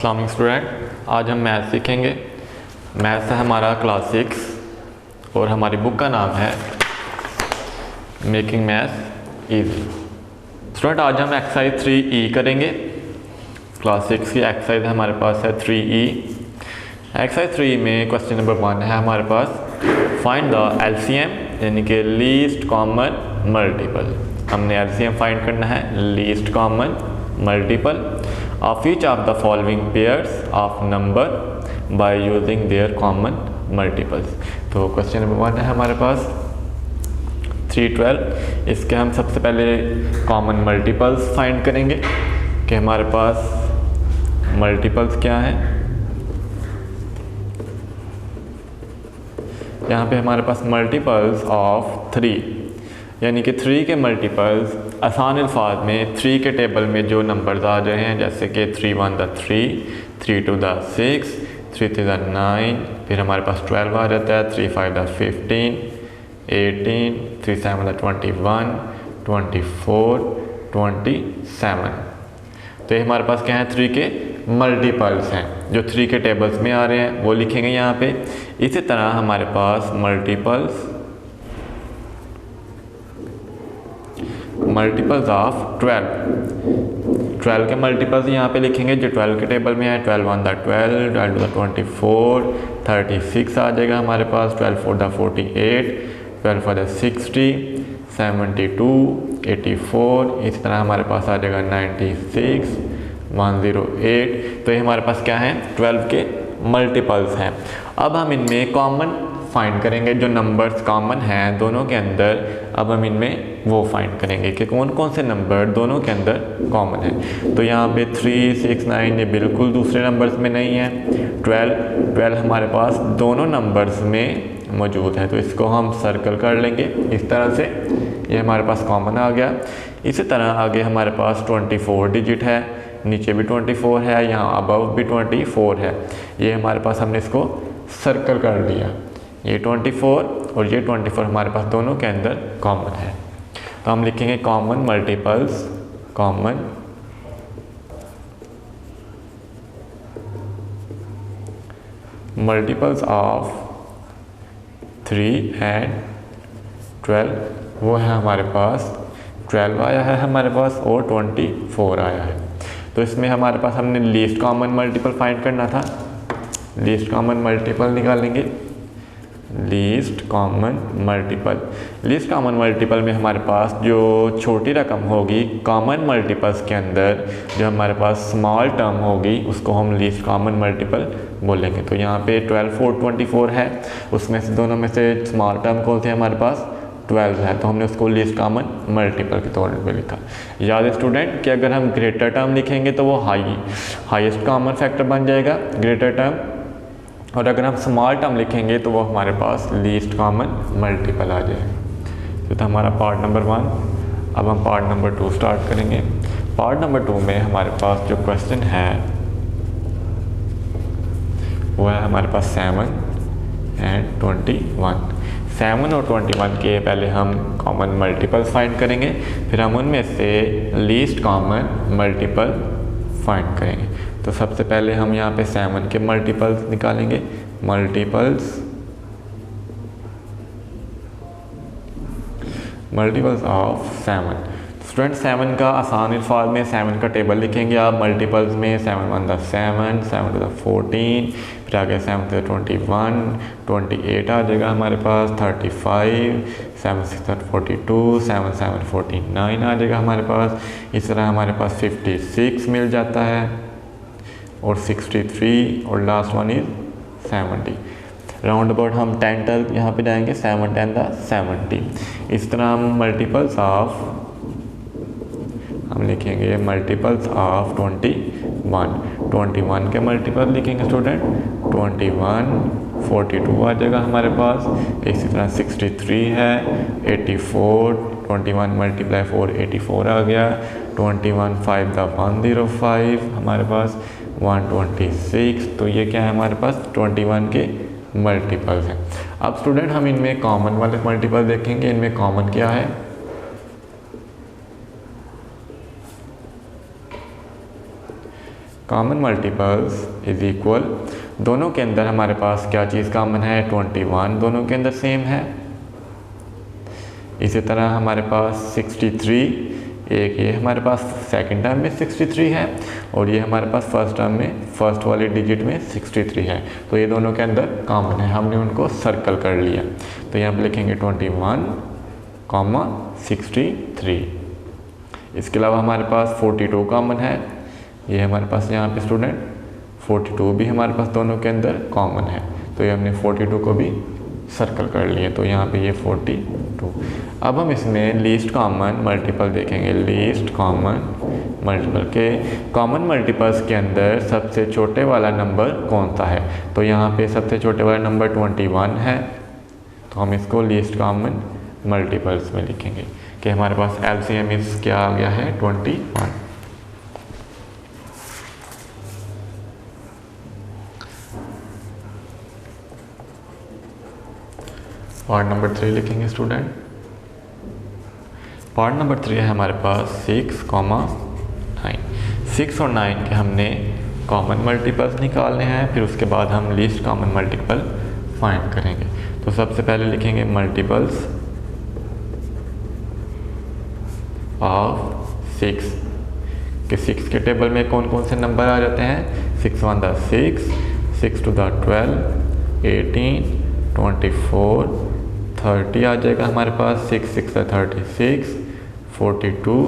अस्सलाम स्टूडेंट, आज हम मैथ सीखेंगे। मैथ है हमारा क्लास 6 और हमारी बुक का नाम है मेकिंग मैथ इजी। स्टूडेंट आज हम एक्सरसाइज 3E करेंगे। क्लास 6 की एक्सरसाइज हमारे पास है 3E। एक्सरसाइज 3 में क्वेश्चन नंबर 1 है हमारे पास, फाइंड द LCM यानी कि लीस्ट कॉमन मल्टीपल। हमने LCM फाइंड करना है, least common multiple of each of the following pairs of number by using their common multiples। तो क्वेश्चन नंबर 1 है हमारे पास 312। इसके हम सबसे पहले कॉमन मल्टीपल्स फाइंड करेंगे कि हमारे पास मल्टीपल्स क्या हैं। यहाँ पे हमारे पास मल्टीपल्स ऑफ 3 यानी कि 3 के मल्टीपल्स आसान अल्फाज में 3 के टेबल में जो नंबर्स आ रहे हैं, जैसे कि 3 1 द 3, 3 2 द 6, 3 3 द 9, फिर हमारे पास 12 आ जाता है, 3 5 द 15, 18, 3 7 द 21, 24, 27। तो ये हमारे पास क्या है, 3 के मल्टीपल्स हैं जो 3 के टेबल्स में आ रहे हैं, वो लिखेंगे यहाँ पे। इसी तरह हमारे पास मल्टीपल्स ऑफ 12 के मल्टीपल्स यहाँ पे लिखेंगे जो 12 के टेबल में है। 12 1 द 12, 12 2 द 24, 36 आ जाएगा हमारे पास, 12 4 द 48, 12 5 द 60, 72, 84। इस तरह हमारे पास आ जाएगा 96, 108। तो ये हमारे पास क्या है, 12 के मल्टीपल्स हैं। अब हम इनमें कॉमन फाइंड करेंगे, जो नंबर्स कॉमन हैं दोनों के अंदर। अब हम इनमें वो फाइंड करेंगे कि कौन कौन से नंबर दोनों के अंदर कॉमन है। तो यहाँ पे 3 6 9 ये बिल्कुल दूसरे नंबर्स में नहीं है। 12 हमारे पास दोनों नंबर्स में मौजूद है, तो इसको हम सर्कल कर लेंगे इस तरह से। ये हमारे पास कॉमन आ गया। इसी तरह आगे हमारे पास 24 डिजिट है, नीचे भी 24 है, यहाँ अबव भी 24 है। ये हमारे पास हमने इसको सर्कल कर दिया। ये 24 और ये 24 हमारे पास दोनों के अंदर कॉमन है। तो हम लिखेंगे common multiples, common multiples of 3 and 12। वो है हमारे पास 12 आया है हमारे पास और 24 आया है। तो इसमें हमारे पास हमने लीस्ट कॉमन मल्टीपल फाइंड करना था। लीस्ट कॉमन मल्टीपल निकालेंगे, लीस्ट कॉमन मल्टीपल में हमारे पास जो छोटी रकम होगी कॉमन मल्टीपल्स के अंदर, जो हमारे पास स्मॉल टर्म होगी, उसको हम लीस्ट कॉमन मल्टीपल बोलेंगे। तो यहाँ पे 12 4 24 है, उसमें से दोनों में से स्मॉल टर्म कौन से हमारे पास 12 है, तो हमने उसको लीस्ट कॉमन मल्टीपल के तौर पे लिखा। याद है स्टूडेंट कि अगर हम ग्रेटर टर्म लिखेंगे तो वो हाईएस्ट कॉमन फैक्टर बन जाएगा ग्रेटर टर्म, और अगर हम स्मॉल टर्म लिखेंगे तो वो हमारे पास लीस्ट कॉमन मल्टीपल आ जाएगा। तो था हमारा पार्ट नंबर 1। अब हम पार्ट नंबर 2 स्टार्ट करेंगे। पार्ट नंबर 2 में हमारे पास जो क्वेश्चन है वो है हमारे पास 7 एंड 21। 7 और 21 के पहले हम कॉमन मल्टीपल्स फाइंड करेंगे, फिर हम उनमें से लीस्ट कॉमन मल्टीपल फाइंड करेंगे। तो सबसे पहले हम यहाँ पे 7 के मल्टीपल्स निकालेंगे। Multiples of 7। स्टूडेंट 7 का आसान अल्फाज में 7 का टेबल लिखेंगे आप मल्टीपल्स में। 7 1 द 7, 7 2 द 14, फिर आगे 7 2 द 21, 28 आ जाएगा हमारे पास, 35, 7 6 द 42, 7 7 49 आ जाएगा हमारे पास। इस तरह हमारे पास 56 मिल जाता है और 63 और last one is 70। Round about हम 10 तक यहाँ पे जाएंगे, 7 10 द 70। इस तरह हम मल्टीपल्स ऑफ हम लिखेंगे मल्टीपल्स ऑफ 21 के मल्टीपल लिखेंगे स्टूडेंट। 21 42 आ जाएगा हमारे पास। इसी तरह 63 है, 84, 21 मल्टीप्लाई 4 84 आ गया। 21 5 द 105 हमारे पास, 126। तो ये क्या है हमारे पास 21 के मल्टीपल्स हैं। अब स्टूडेंट हम इनमें कॉमन वाले मल्टीपल देखेंगे। इनमें कॉमन क्या है, कॉमन मल्टीपल्स इज इक्वल, दोनों के अंदर हमारे पास क्या चीज़ कॉमन है, 21 दोनों के अंदर सेम है। इसी तरह हमारे पास 63, एक ये हमारे पास सेकंड टर्म में 63 है और ये हमारे पास फर्स्ट टर्म में फर्स्ट वाले डिजिट में 63 है, तो ये दोनों के अंदर कॉमन है, हमने उनको सर्कल कर लिया। तो यहाँ पर लिखेंगे 21, 63। इसके अलावा हमारे पास 42 कॉमन है, ये हमारे पास यहाँ पे स्टूडेंट 42 भी हमारे पास दोनों के अंदर कॉमन है, तो ये हमने 42 को भी सर्कल कर लिए, तो यहाँ पे ये 42। अब हम इसमें लीस्ट कॉमन मल्टीपल देखेंगे, लीस्ट कॉमन मल्टीपल के कॉमन मल्टीपल्स के अंदर सबसे छोटे वाला नंबर कौन सा है, तो यहाँ पे सबसे छोटे वाला नंबर 21 है, तो हम इसको लीस्ट कॉमन मल्टीपल्स में लिखेंगे कि हमारे पास LCM इस क्या आ गया है 21। पार्ट नंबर 3 लिखेंगे स्टूडेंट। पार्ट नंबर 3 है हमारे पास 6, 9। 6 और 9 के हमने कॉमन मल्टीपल्स निकालने हैं, फिर उसके बाद हम लीस्ट कॉमन मल्टीपल फाइंड करेंगे। तो सबसे पहले लिखेंगे मल्टीपल्स ऑफ 6 कि 6 के टेबल में कौन कौन से नंबर आ जाते हैं, 6 1 द 6, 6 2 द 12, 18, 24, 30 आ जाएगा हमारे पास, 6 6 द 36, 42,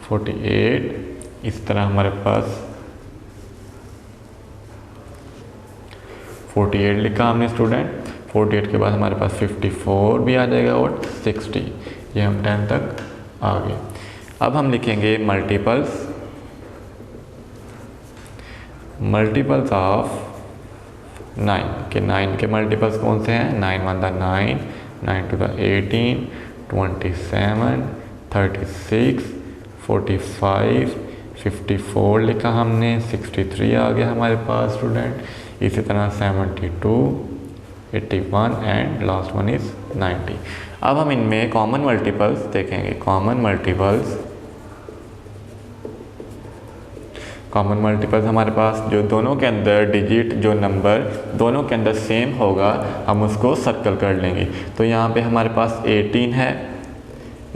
48, इस तरह हमारे पास 48 लिखा हमने स्टूडेंट। 48 के बाद हमारे पास 54 भी आ जाएगा और 60, ये हम 10 तक आ गए। अब हम लिखेंगे मल्टीपल्स ऑफ 9 के 9 के मल्टीपल्स कौन से हैं, 9 1 द 9, 9 2 द 18, 27, 36, 45, 54 लिखा हमने, 63 आ गया हमारे पास स्टूडेंट। इसी तरह 72, 81 एंड लास्ट वन इज 90। अब हम इनमें कॉमन मल्टीपल्स देखेंगे। कॉमन मल्टीपल्स हमारे पास जो दोनों के अंदर डिजिट, जो नंबर दोनों के अंदर सेम होगा, हम उसको सर्कल कर लेंगे। तो यहाँ पे हमारे पास 18 है,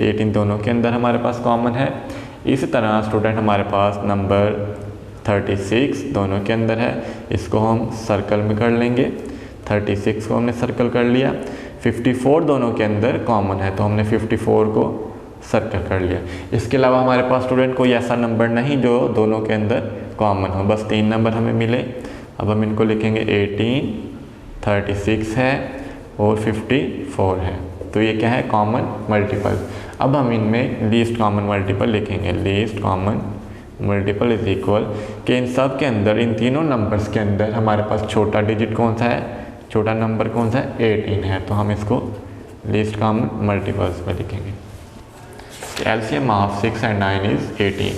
18 दोनों के अंदर हमारे पास कॉमन है। इसी तरह स्टूडेंट हमारे पास नंबर 36 दोनों के अंदर है, इसको हम सर्कल में कर लेंगे। 36 को हमने सर्कल कर लिया। 54 दोनों के अंदर कॉमन है, तो हमने 54 को सर्कल कर लिया। इसके अलावा हमारे पास स्टूडेंट कोई ऐसा नंबर नहीं जो दोनों के अंदर कॉमन हो, बस 3 नंबर हमें मिले। अब हम इनको लिखेंगे 18, 36 है और 54 है, तो ये क्या है, कॉमन मल्टीपल। अब हम इनमें लीस्ट कॉमन मल्टीपल लिखेंगे। Least common multiple is equal कि इन सब के अंदर, इन तीनों नंबर्स के अंदर हमारे पास छोटा डिजिट कौन सा है, छोटा नंबर कौन सा है, 18 है, तो हम इसको लीस्ट कॉमन मल्टीपल्स में लिखेंगे। LCM of 6 and 9 is 18।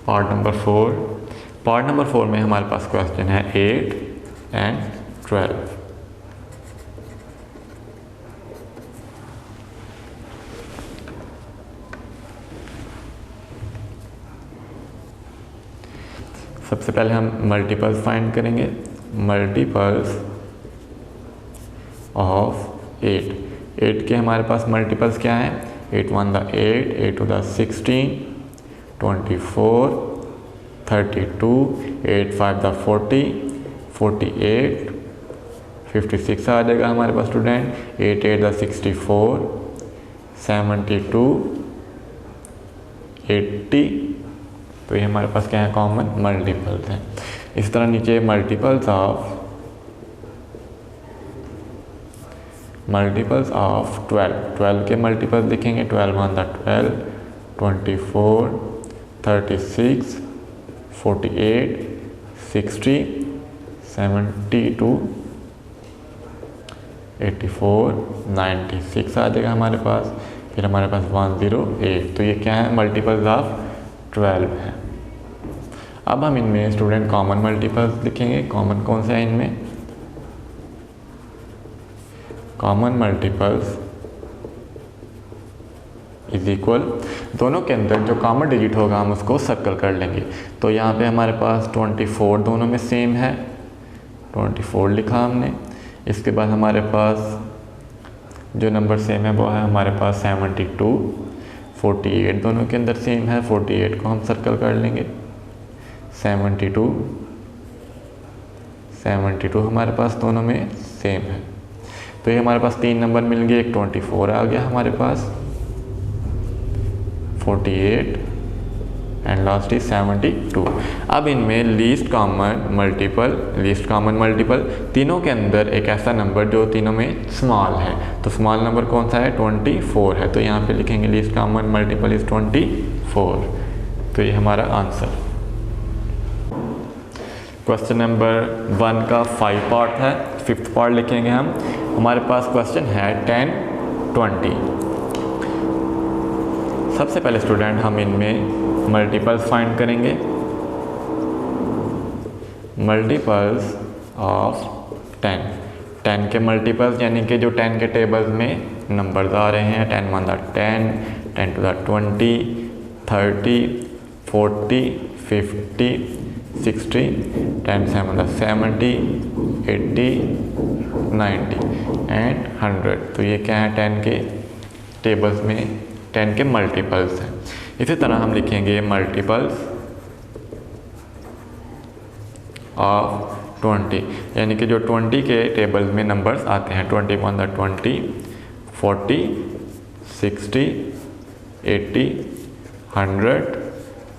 Part number 4। Part number 4 में हमारे पास क्वेश्चन है 8 and 12। सबसे पहले हम मल्टीपल्स फाइंड करेंगे। मल्टीपल्स ऑफ 8 के हमारे पास मल्टीपल्स क्या हैं, 8 1 द 8, 8 2 द 16, 24, 32, 8 5 द 40, 48, 56 आ जाएगा हमारे पास स्टूडेंट, 8 8 द 64, 72, 80, तो ये हमारे पास क्या है, कॉमन मल्टीपल्स हैं। इस तरह नीचे मल्टीपल्स ऑफ 12 के मल्टीपल्स लिखेंगे। 12 1 द 12, 24, 36, 48, 60, 72, 84, 96 आ जाएगा हमारे पास। फिर हमारे पास 108, तो ये क्या है, मल्टीपल्स ऑफ 12 है। अब हम इनमें स्टूडेंट कॉमन मल्टीपल्स लिखेंगे। कॉमन कौन से हैं इनमें, कॉमन मल्टीपल्स इज इक्वल, दोनों के अंदर जो कॉमन डिजिट होगा हम उसको सर्कल कर लेंगे। तो यहाँ पे हमारे पास 24 दोनों में सेम है, 24 लिखा हमने। इसके बाद हमारे पास जो नंबर सेम है वो है हमारे पास 72, 48 दोनों के अंदर सेम है, 48 को हम सर्कल कर लेंगे। 72 हमारे पास दोनों में सेम है। तो ये हमारे पास 3 नंबर मिल गए, एक 24 आ गया हमारे पास, 48 एंड लास्ट इज 72। अब इनमें लीस्ट कॉमन मल्टीपल तीनों के अंदर एक ऐसा नंबर जो तीनों में स्मॉल है, तो स्मॉल नंबर कौन सा है, 24 है। तो यहाँ पे लिखेंगे लीस्ट कॉमन मल्टीपल इज 24। तो ये हमारा आंसर। क्वेश्चन नंबर 1 का 5 पार्ट है, 5th पार्ट लिखेंगे हम। हमारे पास क्वेश्चन है 10, 20। सबसे पहले स्टूडेंट हम इनमें मल्टीपल्स फाइंड करेंगे। मल्टीपल्स ऑफ 10 के मल्टीपल्स यानी कि जो 10 के टेबल्स में नंबर्स आ रहे हैं, 10 1 10, 10 2 20, 30, 40, 50, 60, 10 7 70, 80, 90 एंड 100। तो ये क्या है, 10 के टेबल्स में 10 के मल्टीपल्स हैं। इसी तरह हम लिखेंगे मल्टीपल्स ऑफ 20 यानी कि जो 20 के टेबल्स में नंबर्स आते हैं, 21 20, 40, 60, 80, 100,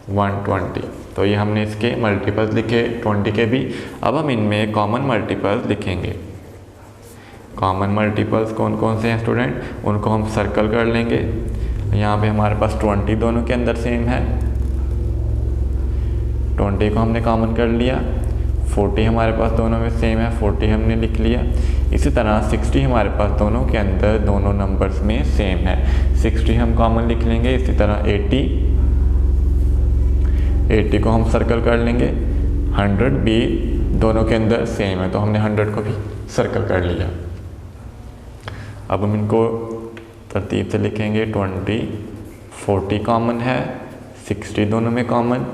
120। तो ये हमने इसके मल्टीपल्स लिखे 20 के भी। अब हम इनमें कॉमन मल्टीपल्स लिखेंगे। कॉमन मल्टीपल्स कौन कौन से हैं स्टूडेंट, उनको हम सर्कल कर लेंगे। यहाँ पे हमारे पास 20 दोनों के अंदर सेम है, 20 को हमने कॉमन कर लिया। 40 हमारे पास दोनों में सेम है, 40 हमने लिख लिया। इसी तरह 60 हमारे पास दोनों के अंदर दोनों नंबर्स में सेम है, 60 हम कॉमन लिख लेंगे। इसी तरह 80 को हम सर्कल कर लेंगे। 100 भी दोनों के अंदर सेम है, तो हमने 100 को भी सर्कल कर लिया। अब हम इनको तरतीब से लिखेंगे। 20, 40 कॉमन है, 60 दोनों में कॉमन,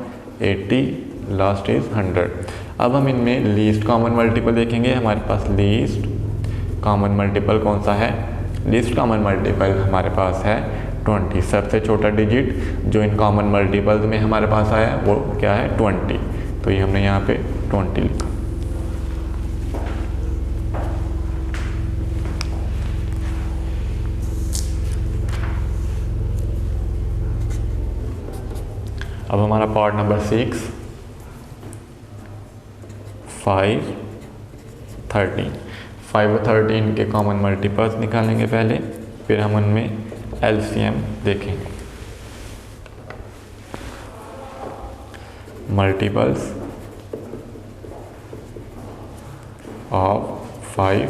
80 लास्ट इज 100। अब हम इनमें लीस्ट कॉमन मल्टीपल देखेंगे। हमारे पास लीस्ट कॉमन मल्टीपल कौन सा है, लीस्ट कॉमन मल्टीपल हमारे पास है 20। सबसे छोटा डिजिट जो इन कॉमन मल्टीपल्स में हमारे पास आया वो क्या है, 20। तो ये हमने यहाँ पे 20 लिखा। अब हमारा पार्ट नंबर 6, 5, 13। 5 और 13 के कॉमन मल्टीपल्स निकालेंगे पहले, फिर हम उनमें एलसीएम देखेंगे। मल्टीपल्स ऑफ 5,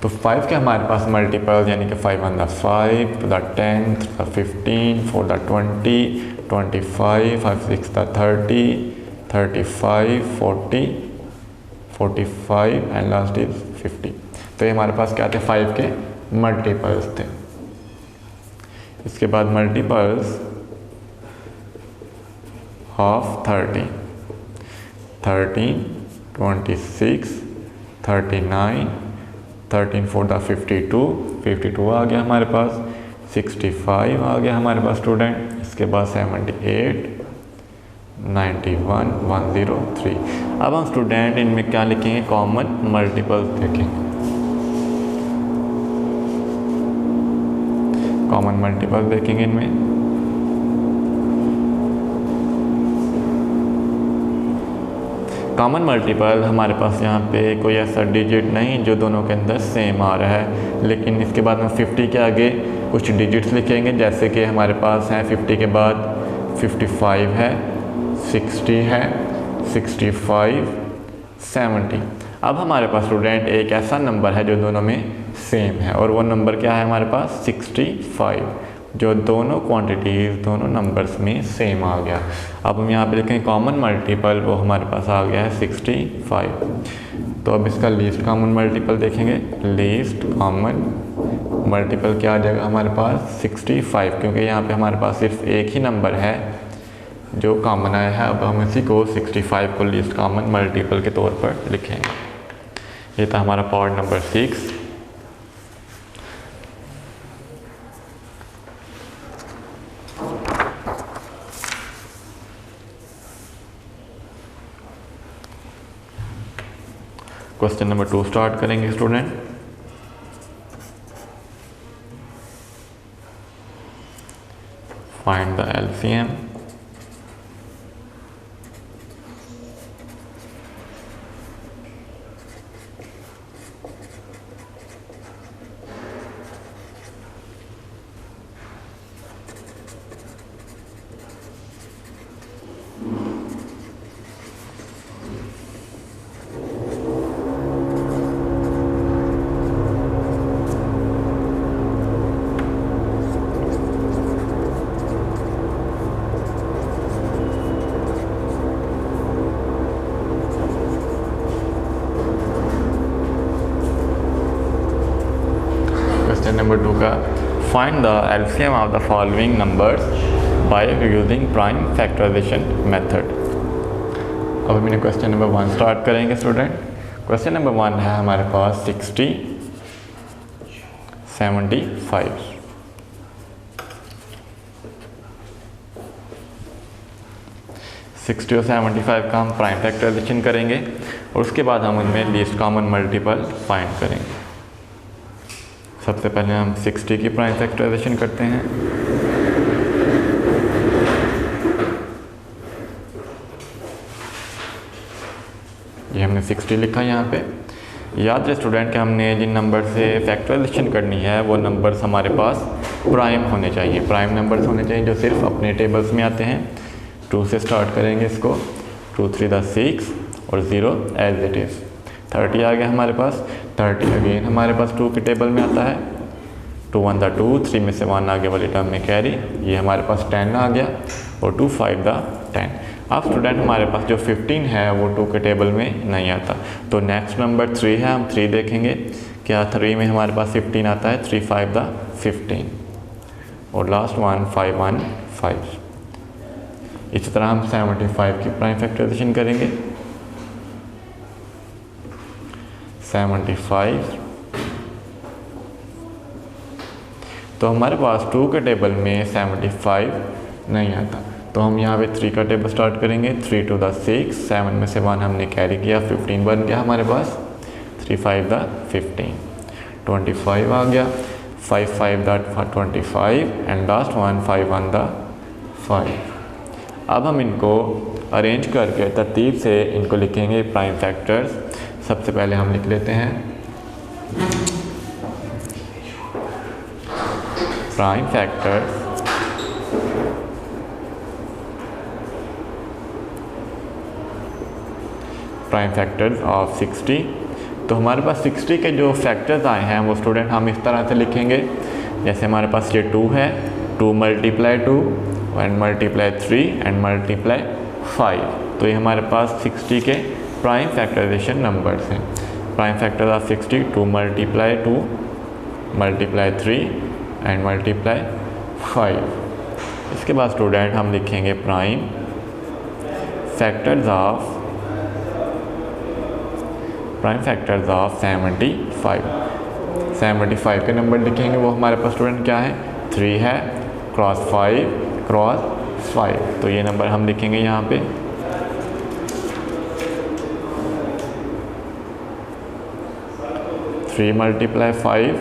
तो 5 के हमारे पास मल्टीपल्स यानी कि 5 1 5, 2 10, 3 15, 4 20, 25, 5 6 30, 35, 40, 45 एंड लास्ट इज 50। तो ये हमारे पास क्या थे, 5 के मल्टीपल्स थे। इसके बाद मल्टीपल्स ऑफ 30, 13, 26, 39, 13 4 52, 52 आ गया हमारे पास, 65 आ गया हमारे पास स्टूडेंट। इसके बाद 78, 91, 103। अब हम स्टूडेंट इनमें क्या लिखेंगे, कॉमन मल्टीपल्स देखेंगे। कॉमन मल्टीपल देखेंगे इनमें। कॉमन मल्टीपल हमारे पास यहाँ पे कोई ऐसा डिजिट नहीं जो दोनों के अंदर सेम आ रहा है, लेकिन इसके बाद हम 50 के आगे कुछ डिजिट्स लिखेंगे, जैसे कि हमारे पास है 50 के बाद 55 है, 60 है, 65, 70। अब हमारे पास स्टूडेंट एक ऐसा नंबर है जो दोनों में सेम है, और वो नंबर क्या है हमारे पास, 65, जो दोनों क्वांटिटीज़ दोनों नंबर्स में सेम आ गया। अब हम यहाँ पे लिखें कॉमन मल्टीपल, वो हमारे पास आ गया है 65। तो अब इसका लीस्ट कॉमन मल्टीपल देखेंगे। लीस्ट कॉमन मल्टीपल क्या आ जाएगा हमारे पास 65, क्योंकि यहाँ पे हमारे पास सिर्फ एक ही नंबर है जो कॉमन आया है। अब हम इसी को 65 को लीस्ट कॉमन मल्टीपल के तौर पर लिखेंगे। ये था हमारा part number 6। Question number 2 start करेंगे student. Find the LCM number 2 का find the LCM of the following numbers by using prime factorisation method. अब हम क्वेश्चन नंबर 1 स्टार्ट करेंगे स्टूडेंट। क्वेश्चन नंबर 1 है हमारे पास 60, 75। और 75 का हम प्राइम फैक्टराइजेशन करेंगे और उसके बाद हम उनमें लीस्ट कॉमन मल्टीपल फाइंड करेंगे। सबसे पहले हम 60 की प्राइम फैक्टराइजेशन करते हैं। ये हमने 60 लिखा यहाँ पे। याद रहे स्टूडेंट कि हमने जिन नंबर से फैक्टराइजेशन करनी है वो नंबर्स हमारे पास प्राइम होने चाहिए, प्राइम नंबर्स होने चाहिए जो सिर्फ अपने टेबल्स में आते हैं। 2 से स्टार्ट करेंगे इसको। 2 3 द 6 और 0 एज इट इज़। 30 आ गया हमारे पास। 30 अगेन हमारे पास 2 के टेबल में आता है। 2 1 द 2, 3 में से 1 आगे वाली टर्म में कैरी। ये हमारे पास 10 आ गया और 2 5 द 10। अब स्टूडेंट हमारे पास जो 15 है वो 2 के टेबल में नहीं आता, तो नेक्स्ट नंबर 3 है, हम 3 देखेंगे क्या 3 में हमारे पास 15 आता है। 3 5 द 15 और लास्ट 1 5 1 5। इसी तरह हम 75 की प्राइम फैक्टराइजेशन करेंगे। 75 तो हमारे पास 2 के टेबल में 75 नहीं आता, तो हम यहाँ पे 3 का टेबल स्टार्ट करेंगे। 3 2 द 6, 7 में से 1 हमने कैरी किया, 15 बन गया हमारे पास। 3 5 द 15, 25 आ गया। 5 5 द 25 एंड लास्ट 1 5 1 द 5। अब हम इनको अरेंज करके तरतीब से इनको लिखेंगे प्राइम फैक्टर्स। सबसे पहले हम लिख लेते हैं प्राइम फैक्टर्स ऑफ 60। तो हमारे पास 60 के जो फैक्टर्स आए हैं वो स्टूडेंट हम इस तरह से लिखेंगे, जैसे हमारे पास ये 2 है, 2 multiply 2 and multiply 3 and multiply 5। तो ये हमारे पास 60 के प्राइम फैक्टराइजेशन नंबर्स हैं। Prime factors of 60, 2 multiply 2 multiply 3 and multiply 5। इसके बाद स्टूडेंट हम लिखेंगे प्राइम फैक्टर्स ऑफ 75। 75 के नंबर लिखेंगे, वो हमारे पास स्टूडेंट क्या है, 3 है, क्रॉस 5 क्रॉस 5। तो ये नंबर हम लिखेंगे यहाँ पे। Three multiply 5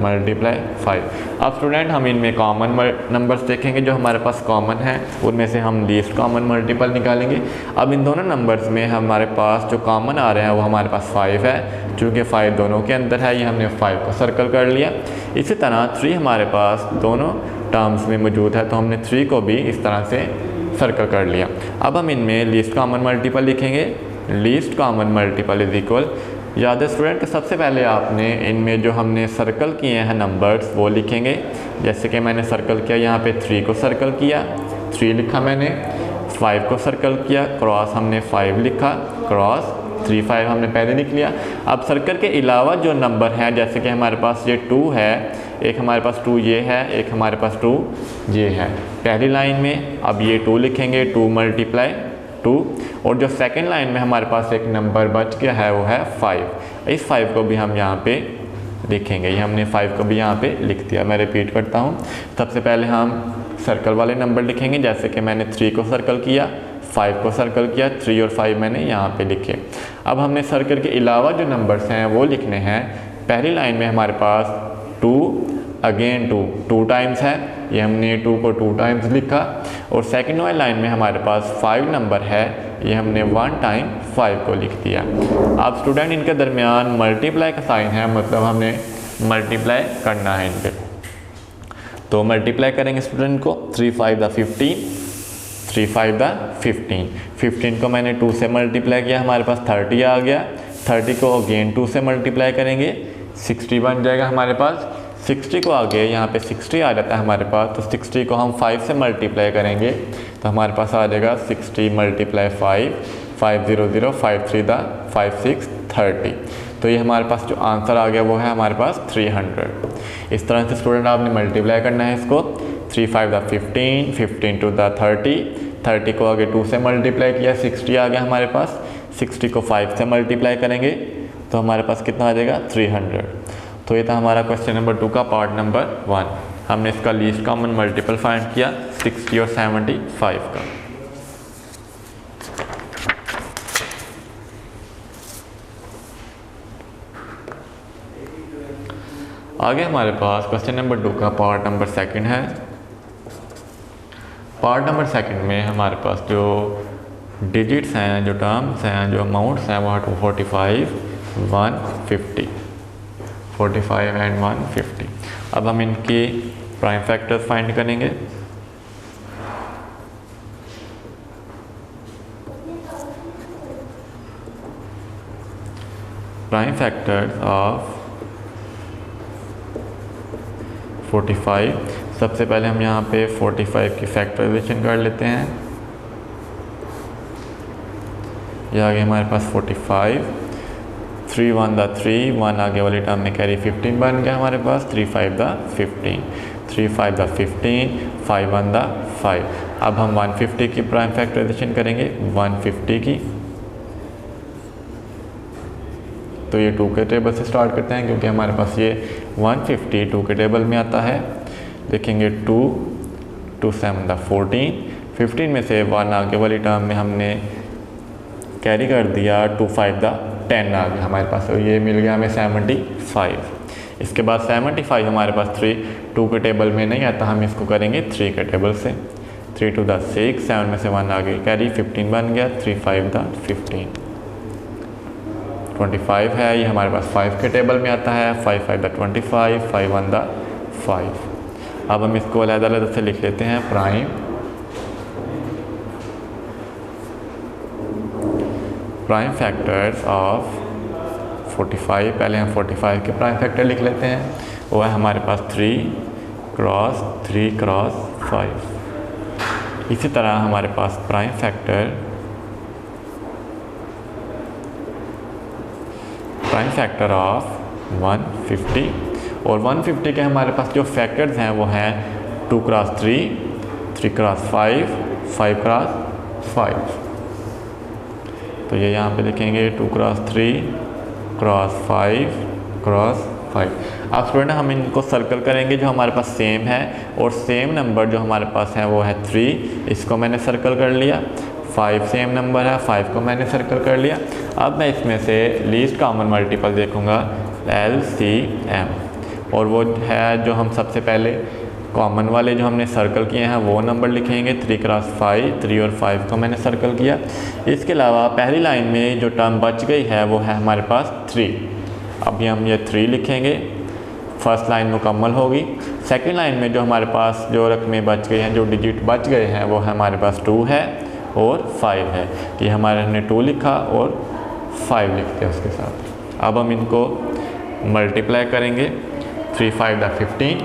multiply 5। अब स्टूडेंट हम इनमें कॉमन नंबर्स देखेंगे, जो हमारे पास कॉमन है उनमें से हम लीस्ट कॉमन मल्टीपल निकालेंगे। अब इन दोनों नंबर्स में हमारे पास जो कॉमन आ रहे हैं वो हमारे पास 5 है, चूँकि 5 दोनों के अंदर है, ये हमने 5 को सर्कल कर लिया। इसी तरह 3 हमारे पास दोनों टर्म्स में मौजूद है, तो हमने 3 को भी इस तरह से सर्कल कर लिया। अब हम इनमें लीस्ट कॉमन मल्टीपल लिखेंगे। Least common multiple is equal, याद है स्टूडेंट कि सबसे पहले आपने इनमें जो हमने सर्कल किए हैं नंबर्स वो लिखेंगे। जैसे कि मैंने सर्कल किया यहाँ पे 3 को सर्कल किया, 3 लिखा मैंने। 5 को सर्कल किया, क्रॉस हमने 5 लिखा, क्रॉस 3 5 हमने पहले लिख लिया। अब सर्कल के अलावा जो नंबर है, जैसे कि हमारे पास ये 2 है, एक हमारे पास 2 ये है, एक हमारे पास 2 ये है। पहली लाइन में अब ये 2 लिखेंगे, 2 मल्टीप्लाई 2, और जो सेकंड लाइन में हमारे पास एक नंबर बच गया है वो है 5। इस 5 को भी हम यहाँ पे लिखेंगे, ये हमने 5 को भी यहाँ पे लिख दिया। मैं रिपीट करता हूँ। सबसे पहले हम सर्कल वाले नंबर लिखेंगे, जैसे कि मैंने 3 को सर्कल किया, 5 को सर्कल किया, 3 और 5 मैंने यहाँ पे लिखे। अब हमने सर्कल के अलावा जो नंबर्स हैं वो लिखने हैं। पहली लाइन में हमारे पास 2 अगेन 2 टाइम्स है, ये हमने 2 को 2 टाइम्स लिखा। और सेकंड वाली लाइन में हमारे पास 5 नंबर है, ये हमने 1 टाइम 5 को लिख दिया। अब स्टूडेंट इनके दरमियान मल्टीप्लाई का साइन है, मतलब हमने मल्टीप्लाई करना है इनके। तो मल्टीप्लाई करेंगे स्टूडेंट को, 3 5 द 15, 3 5 द 15। 15 को मैंने 2 से मल्टीप्लाई किया, हमारे पास 30 आ गया। 30 को अगेन 2 से मल्टीप्लाई करेंगे, 60 बन जाएगा हमारे पास। 60 को आगे यहाँ पे 60 आ जाता है हमारे पास, तो 60 को हम 5 से मल्टीप्लाई करेंगे तो हमारे पास आ जाएगा 60 मल्टीप्लाई 5, 500, 5 3 द 5 6 30। तो ये हमारे पास जो आंसर आ गया वो है हमारे पास 300। इस तरह से स्टूडेंट आपने मल्टीप्लाई करना है इसको। 3 5 द 15, 15 2 द 30, 30 को आगे 2 से मल्टीप्लाई किया, 60 आ गया हमारे पास। 60 को 5 से मल्टीप्लाई करेंगे तो हमारे पास कितना आ जाएगा 300। तो ये था हमारा क्वेश्चन नंबर 2 का पार्ट नंबर 1। हमने इसका लीस्ट कॉमन मल्टीपल फाइंड किया 60 और 75 का। आगे हमारे पास क्वेश्चन नंबर 2 का पार्ट नंबर 2 है। पार्ट नंबर 2 में हमारे पास जो डिजिट्स हैं, जो टर्म्स हैं, जो अमाउंट्स हैं वो है 245, 150, 45 एंड 150। अब हम इनकी प्राइम फैक्टर्स फाइंड करेंगे। Prime factors of 45। सबसे पहले हम यहाँ पे 45 की फैक्टराइजेशन कर लेते हैं। ये आगे हमारे पास 45, 3 1 द 3, 1 आगे वाली टर्म में कैरी 15 बन गया हमारे पास। 3 5 द 15, 3 5 द 15, 5 1 द 5। अब हम 150 की प्राइम फैक्टराइजेशन करेंगे, 150 की। तो ये 2 के टेबल से स्टार्ट करते हैं, क्योंकि हमारे पास ये 150 2 के टेबल में आता है। देखेंगे 2 2 7 द 14, 15 में से 1 आगे वाली टर्म में हमने कैरी कर दिया, 2 5 द 10 आ गया हमारे पास। तो ये मिल गया हमें 75। इसके बाद 75 हमारे पास 2 के टेबल में नहीं आता, हम इसको करेंगे 3 के टेबल से। 3 2 द 6, 7 में से 1 आगे कैरी 15 बन गया, 3 5 द 15। 25 है, ये हमारे पास 5 के टेबल में आता है। 5 5 द 25, 5 1 द 5। अब हम इसको अलग-अलग से लिख लेते हैं। Prime factors of 45। पहले हम 45 के प्राइम फैक्टर लिख लेते हैं। वो है हमारे पास 3 क्रॉस 3 क्रॉस 5। इसी तरह हमारे पास प्राइम फैक्टर ऑफ 150। और 150 के हमारे पास जो फैक्टर्स हैं वो हैं 2 क्रॉस 3, 3 क्रॉस 5, 5 क्रॉस 5। तो ये यहाँ पे लिखेंगे 2 क्रॉस 3 क्रॉस 5 क्रॉस 5। अब स्टूडेंट हम इनको सर्कल करेंगे जो हमारे पास सेम है, और सेम नंबर जो हमारे पास है वो है 3। इसको मैंने सर्कल कर लिया। 5 सेम नंबर है, 5 को मैंने सर्कल कर लिया। अब मैं इसमें से लीस्ट कॉमन मल्टीपल देखूँगा, LCM, और वो है जो हम सबसे पहले कॉमन वाले जो हमने सर्कल किए हैं वो नंबर लिखेंगे। 3 क्रॉस 5, 3 और 5 को मैंने सर्कल किया। इसके अलावा पहली लाइन में जो टर्म बच गई है वो है हमारे पास 3। अभी हम ये 3 लिखेंगे, फर्स्ट लाइन मुकम्मल होगी। सेकंड लाइन में जो हमारे पास जो रकमें बच गई हैं, जो डिजिट बच गए हैं, वो हमारे पास 2 है और 5 है। ये हमारे हमने 2 लिखा और 5 लिखते हैं उसके साथ। अब हम इनको मल्टीप्लाई करेंगे। 3 5 द 15,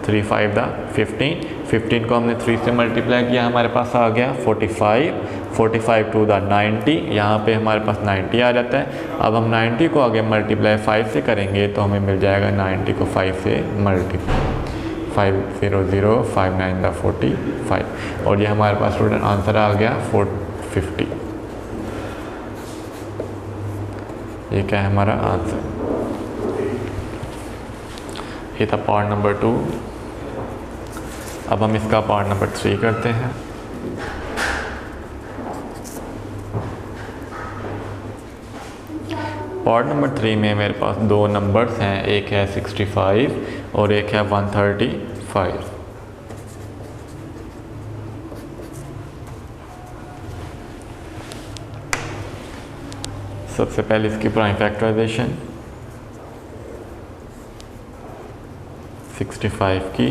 3 5 द 15, 15 को हमने 3 से मल्टीप्लाई किया, हमारे पास आ गया 45, 45 टू द 90, यहाँ पे हमारे पास 90 आ जाता है। अब हम 90 को आगे मल्टीप्लाई 5 से करेंगे तो हमें मिल जाएगा 90 को 5 से मल्टीप्लाई, 500 59 द 45, और ये हमारे पास स्टूडेंट आंसर आ गया 450। ये क्या है हमारा आंसर। ये था पार्ट नंबर 2। अब हम इसका पार्ट नंबर 3 करते हैं। पार्ट नंबर 3 में मेरे पास दो नंबर्स हैं, एक है 65 और एक है 135। सबसे पहले इसकी प्राइम फैक्टराइजेशन 65 की,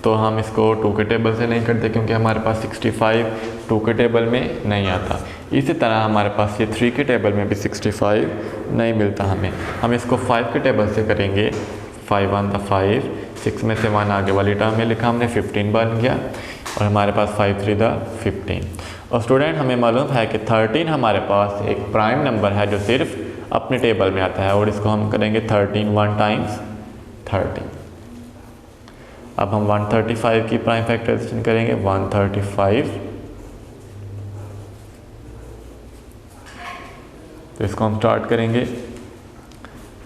तो हम इसको 2 के टेबल से नहीं करते क्योंकि हमारे पास 65 2 के टेबल में नहीं आता। इसी तरह हमारे पास ये 3 के टेबल में भी 65 नहीं मिलता हमें। हम इसको 5 के टेबल से करेंगे। 5 1 द 5, 6 में से 1 आगे वाली टर्म में लिखा हमने, 15 बन गया, और हमारे पास 5 3 द 15। और स्टूडेंट हमें मालूम है कि 13 हमारे पास एक प्राइम नंबर है जो सिर्फ अपने टेबल में आता है, और इसको हम करेंगे 13 1 टाइम्स 13। अब हम 135 की प्राइम फैक्टराइजेशन करेंगे। 135, तो इसको हम स्टार्ट करेंगे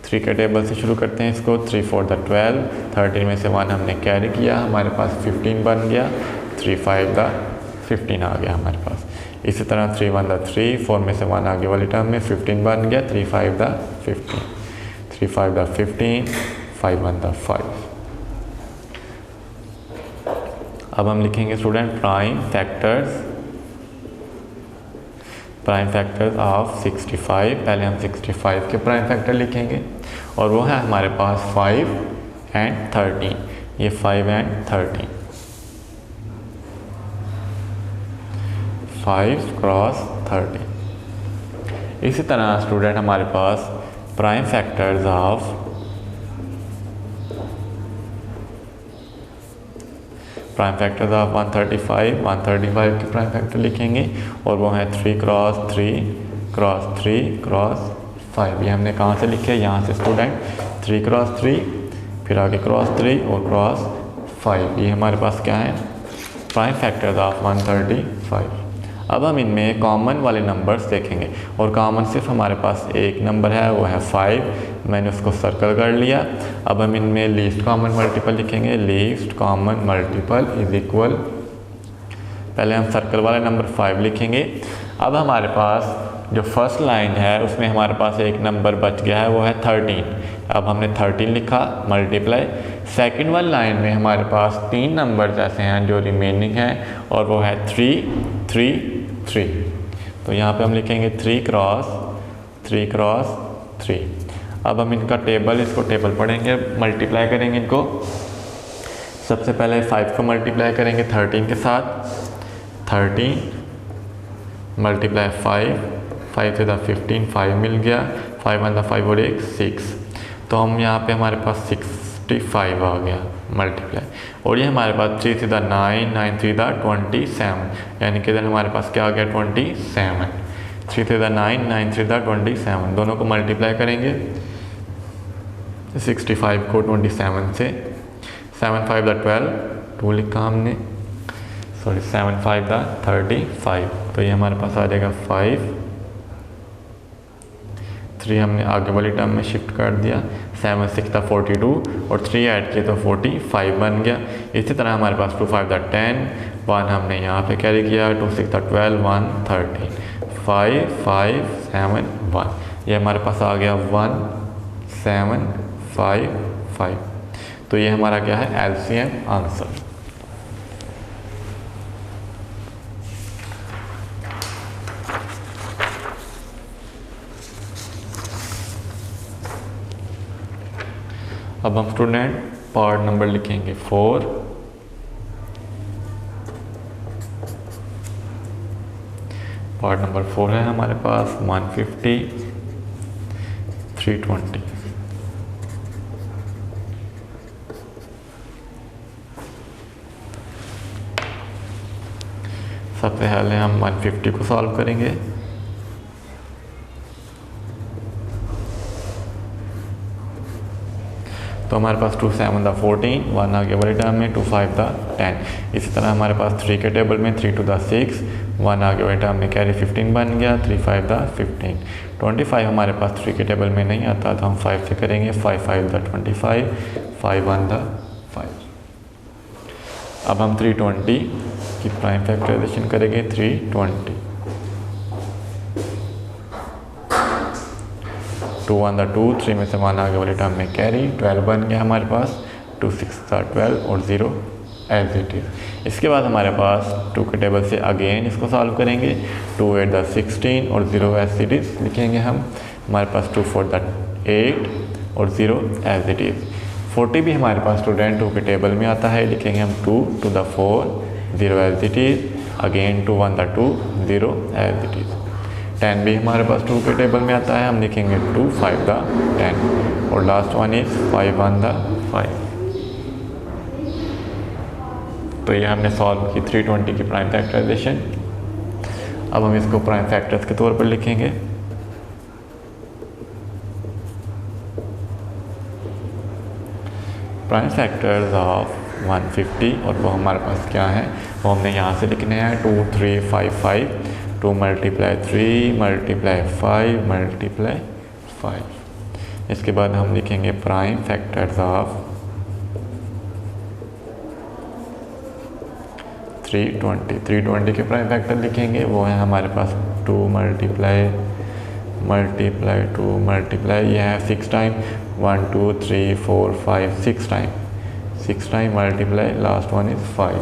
3 के टेबल से शुरू करते हैं इसको। 3 4 द 12, 13 में से 1 हमने कैरी किया, हमारे पास 15 बन गया। 3 5 द 15 आ गया हमारे पास। इसी तरह 3 1 द 3, 4 में से 1 आगे वाली टर्म में 15 बन गया। 3 5 द 15, 3 5 द 15, 5 1 द 5। अब हम लिखेंगे स्टूडेंट प्राइम फैक्टर्स ऑफ 65। पहले हम 65 के प्राइम फैक्टर लिखेंगे, और वो है हमारे पास 5 एंड 13। ये 5 एंड 13, 5 क्रॉस 13। इसी तरह स्टूडेंट हमारे पास प्राइम फैक्टर्स ऑफ 135, 135 के प्राइम फैक्टर लिखेंगे, और वो है 3 क्रॉस 3 क्रॉस 3 क्रॉस 5। ये हमने कहाँ से लिखे? यहाँ से स्टूडेंट 3 क्रॉस 3, फिर आगे क्रॉस 3 और क्रॉस 5। ये हमारे पास क्या है? Prime factors of 135। अब हम इनमें कॉमन वाले नंबर्स देखेंगे, और कॉमन सिर्फ हमारे पास एक नंबर है, वो है 5। मैंने उसको सर्कल कर लिया। अब हम इनमें लीस्ट कॉमन मल्टीपल लिखेंगे। Least common multiple is equal, पहले हम सर्कल वाला नंबर 5 लिखेंगे। अब हमारे पास जो फर्स्ट लाइन है उसमें हमारे पास एक नंबर बच गया है, वो है 13। अब हमने 13 लिखा मल्टीप्लाई। सेकंड वाली लाइन में हमारे पास 3 नंबर्स ऐसे हैं जो रिमेनिंग हैं, और वो है 3 3 3। तो यहाँ पे हम लिखेंगे 3 क्रॉस 3। अब हम इनका टेबल, इसको टेबल पढ़ेंगे, मल्टीप्लाई करेंगे इनको। सबसे पहले 5 को मल्टीप्लाई करेंगे 13 के साथ। 13 मल्टीप्लाई 5 से 15, 5 मिल गया। 5 1 5 और 1 6। तो हम यहाँ पे हमारे पास 65 आ गया मल्टीप्लाई, और ये हमारे पास 3 से 9, 9 3 27, यानी कि हमारे पास क्या आ गया? 27। 3 से 9, 9 3 27, दोनों को मल्टीप्लाई करेंगे। 65 को 27 से, 7 5 12, 2 लिखा हमने, सॉरी 7 5 35। तो ये हमारे पास आ जाएगा 5। 3 हमने आगे वाली टर्म में शिफ्ट कर दिया। 7 6 42, और 3 ऐड किए तो 45 बन गया। इसी तरह हमारे पास 2 5 10, 1 हमने यहाँ पे कैरी किया। 2 6 12, 1 13, 5 5 7 1। ये हमारे पास आ गया 1 7 5 5। तो ये हमारा क्या है? LCM answer. अब हम स्टूडेंट पार्ट नंबर लिखेंगे 4। पार्ट नंबर 4 है हमारे पास 150 320। सबसे पहले हम 150 को सॉल्व करेंगे। तो हमारे पास 2 7 द 14, 1 आगे वाले टर्म में, 2 5 द 10। इसी तरह हमारे पास 3 के टेबल में 3 2 द 6, 1 आगे वाले टर्म में कैरी 15 बन गया, 3 5 द 15। 25 हमारे पास 3 के टेबल में नहीं आता तो हम 5 से करेंगे, 5 5 द 25, 5 1 द 5। अब हम 320 की प्राइम फैक्टराइजेशन करेंगे। 320, 2 1 द 2, 3 में से 1 आगे वाले टर्म में कैरी, 12 बन गया हमारे पास, 2 6 द 12 और 0 एज इट इज़। इसके बाद हमारे पास 2 के टेबल से अगेन इसको सॉल्व करेंगे। 2 8 द 16 और 0 एज इट इज़ लिखेंगे हम। हमारे पास 2 4 द 8 और 0 एज इट इज़। 40 भी हमारे पास स्टूडेंट 2 के टेबल में आता है, लिखेंगे हम 2 2 the 4, 0 as it is, again 2 1 the 2, 0 as it is. 10 भी हमारे पास 2 के टेबल में आता है, हम लिखेंगे 2 5 द 10 और लास्ट वन इज़ 5 1 द 5। तो ये हमने सॉल्व की 320 की प्राइम फैक्टराइजेशन। अब हम इसको प्राइम फैक्टर्स के तौर पर लिखेंगे। प्राइम फैक्टर्स ऑफ 150 और वो हमारे पास क्या है, वो हमने यहाँ से लिखने हैं 2 3 5 5, 2 मल्टीप्लाई 3 मल्टीप्लाई 5 मल्टीप्लाई 5। इसके बाद हम लिखेंगे प्राइम फैक्टर्स ऑफ 320 के प्राइम फैक्टर लिखेंगे, वो है हमारे पास 2 मल्टीप्लाई 2 मल्टीप्लाई, यह है 6 time, 1 2 3 4 5 6 time multiply, last one is 5।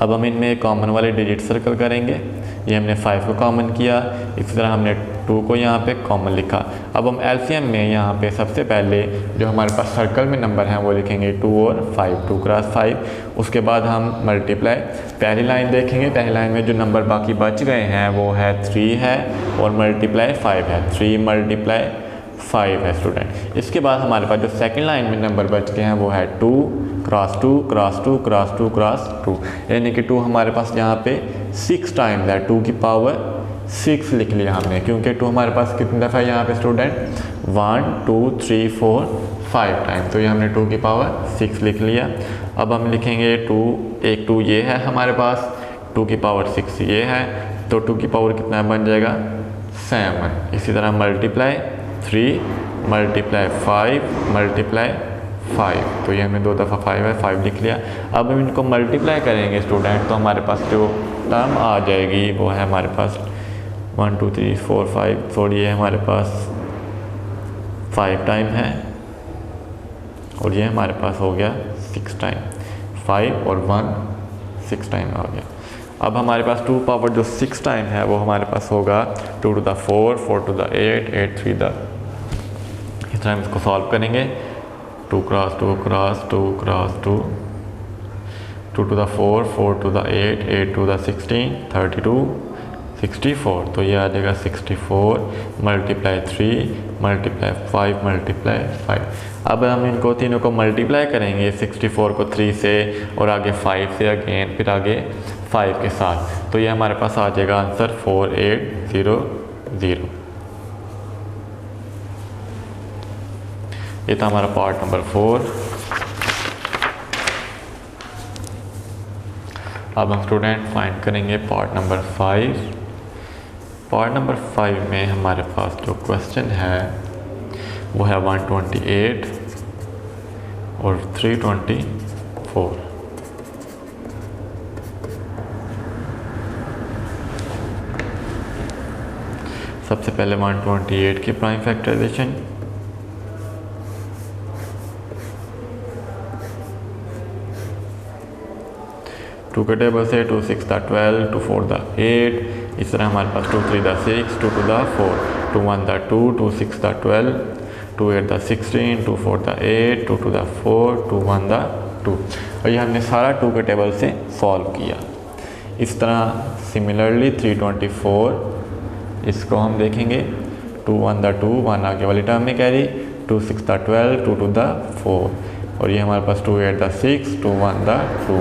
अब हम इनमें कॉमन वाले डिजिट सर्कल करेंगे। ये हमने 5 को कॉमन किया, इसी तरह हमने 2 को यहाँ पे कॉमन लिखा। अब हम एलसीएम में यहाँ पे सबसे पहले जो हमारे पास सर्कल में नंबर हैं वो लिखेंगे 2 और 5, 2 क्रॉस 5। उसके बाद हम मल्टीप्लाई, पहली लाइन देखेंगे, पहली लाइन में जो नंबर बाकी बच गए हैं वो है 3 है और मल्टीप्लाई 5 है, 3 मल्टीप्लाई 5 है स्टूडेंट। इसके बाद हमारे पास जो सेकंड लाइन में नंबर बच गए हैं वो है 2 क्रॉस 2 क्रॉस 2 क्रॉस 2 क्रॉस 2, यानी कि 2 हमारे पास यहाँ पे 6 टाइम्स है, 2 की पावर 6 लिख लिया हमने, क्योंकि 2 हमारे पास कितनी दफ़ा है यहाँ पे स्टूडेंट, 1 2 3 4 5 टाइम, तो ये हमने 2 की पावर 6 लिख लिया। अब हम लिखेंगे 2, एक 2 ये है हमारे पास, 2 की पावर 6 ये है, तो 2 की पावर कितना बन जाएगा 7। इसी तरह मल्टीप्लाई 3 मल्टीप्लाई 5 मल्टीप्लाई 5, तो ये हमने 2 दफ़ा 5 है, 5 लिख लिया। अब हम इनको मल्टीप्लाई करेंगे स्टूडेंट, तो हमारे पास जो टर्म आ जाएगी वो है हमारे पास 1 2 3 4 5, सॉरी ये हमारे पास 5 टाइम है और ये हमारे पास हो गया 6 टाइम, 5 और 1 6 टाइम आ गया। अब हमारे पास 2 पावर जो 6 टाइम है वो हमारे पास होगा 2 to the 4, 4 to the 8, 8 3 the, इस तरह हम इसको सॉल्व करेंगे। 2 cross 2 cross 2 cross 2, 2 to the 4, 4 to the 8, 8 to the 16, 32 64, तो ये आ जाएगा 64 मल्टीप्लाई 3 मल्टीप्लाई 5 मल्टीप्लाई 5। अब हम इनको तीनों को मल्टीप्लाई करेंगे, 64 को 3 से और आगे 5 से अगेन, फिर आगे 5 के साथ, तो ये हमारे पास आ जाएगा आंसर 4800। ये था हमारा पार्ट नंबर 4। अब हम स्टूडेंट फाइंड करेंगे पार्ट नंबर 5। पार्ट नंबर 5 में हमारे पास जो क्वेश्चन है वो है 128 और 324। सबसे पहले 128 की प्राइम फैक्टराइजेशन। टू के टेबल से 2 6 द 12, 2 4 द 8, इस तरह हमारे पास 2 3 the 6, 2 2 the 4, 2 1 the 2, 2 6 the 12, 2 8 the 16, 2 4 the 8, 2 2 the 4, 2 1 the 2। और ये हमने सारा 2 के टेबल से सॉल्व किया। इस तरह सिमिलरली 324 इसको हम देखेंगे, 2 1 द 2, 1 आगे वाली टर्म में कैरी, 2 6 द 12, 2 2 द 4, और ये हमारे पास 2 8 द 6, 2 1 द 2,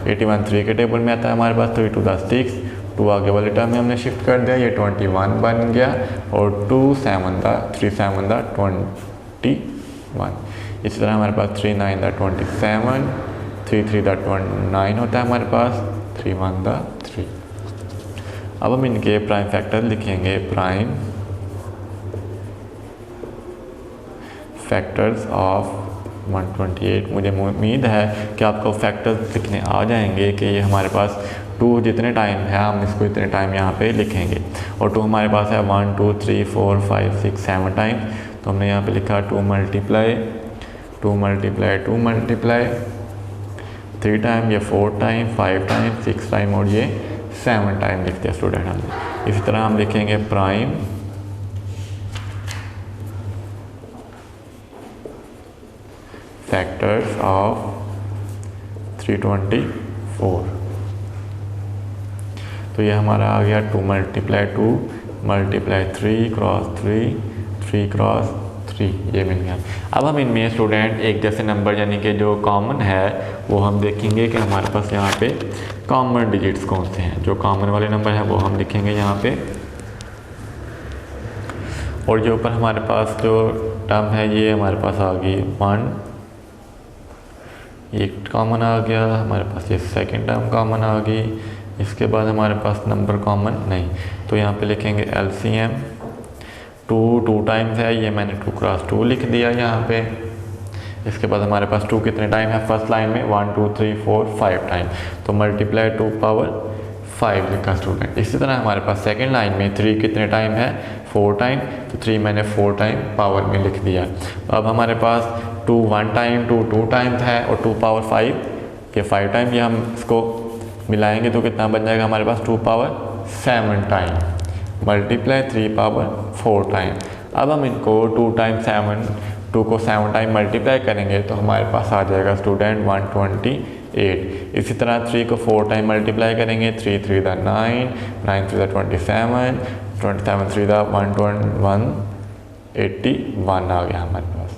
81 3 के टेबल में आता है हमारे पास, 3 टू द 6, 2 आगे वाले टर्म में हमने शिफ्ट कर दिया, ये 21 बन गया, और 2 7 द 3 7 द 21। इसी तरह हमारे पास 3 9 द 27, 3 3 द 29 होता है हमारे पास, 3 1 द 3। अब हम इनके प्राइम फैक्टर लिखेंगे, प्राइम फैक्टर्स ऑफ 128। मुझे उम्मीद है कि आपको फैक्टर्स लिखने आ जाएंगे कि ये हमारे पास 2 जितने टाइम है हम इसको इतने टाइम यहाँ पे लिखेंगे, और 2 हमारे पास है 1 2 3 4 5 6 7 टाइम, तो हमने यहाँ पे लिखा 2 मल्टीप्लाई 2 मल्टीप्लाई 2 मल्टीप्लाई 3 टाइम, ये 4 टाइम, 5 टाइम, 6 टाइम, और ये 7 टाइम लिखते हैं स्टूडेंट हम। इसी तरह हम लिखेंगे प्राइम फैक्टर्स ऑफ 324। तो ये हमारा आ गया 2 मल्टीप्लाई 2 मल्टीप्लाई 3 क्रॉस 3 3 क्रॉस 3, ये मिल गया। अब हम इनमें स्टूडेंट एक जैसे नंबर यानी कि जो कॉमन है वो हम देखेंगे कि हमारे पास यहाँ पे कॉमन डिजिट्स कौन से हैं। जो कॉमन वाले नंबर हैं वो हम लिखेंगे यहाँ पे, और जो ऊपर हमारे पास जो टर्म है ये हमारे पास आ गई 1, ये कॉमन आ गया हमारे पास, ये सेकंड टर्म कॉमन आ गई, इसके बाद हमारे पास नंबर कॉमन नहीं, तो यहाँ पे लिखेंगे LCM 2 टाइम्स है, ये मैंने 2 क्रॉस 2 लिख दिया यहाँ पे। इसके बाद हमारे पास 2 कितने टाइम है फर्स्ट लाइन में, 1 2 3 4 5 टाइम, तो मल्टीप्लाई 2 पावर 5 लिखा स्टूडेंट। इसी तरह हमारे पास सेकंड लाइन में 3 कितने टाइम है 4 टाइम, तो 3 मैंने 4 टाइम पावर में लिख दिया। अब हमारे पास 2 1 टाइम 2 टाइम्स है, और 2 पावर 5 ये 5 टाइम, ये हम इसको मिलाएंगे तो कितना बन जाएगा हमारे पास 2 power 7 time, multiply 3 power 4 time. अब हम इनको 2 टाइम 7, 2 को 7 टाइम मल्टीप्लाई करेंगे तो हमारे पास आ जाएगा स्टूडेंट 128। इसी तरह 3 को 4 टाइम मल्टीप्लाई करेंगे, 3 3 द 9, 9 3 द 27, 27 3 द 181 आ गया हमारे पास।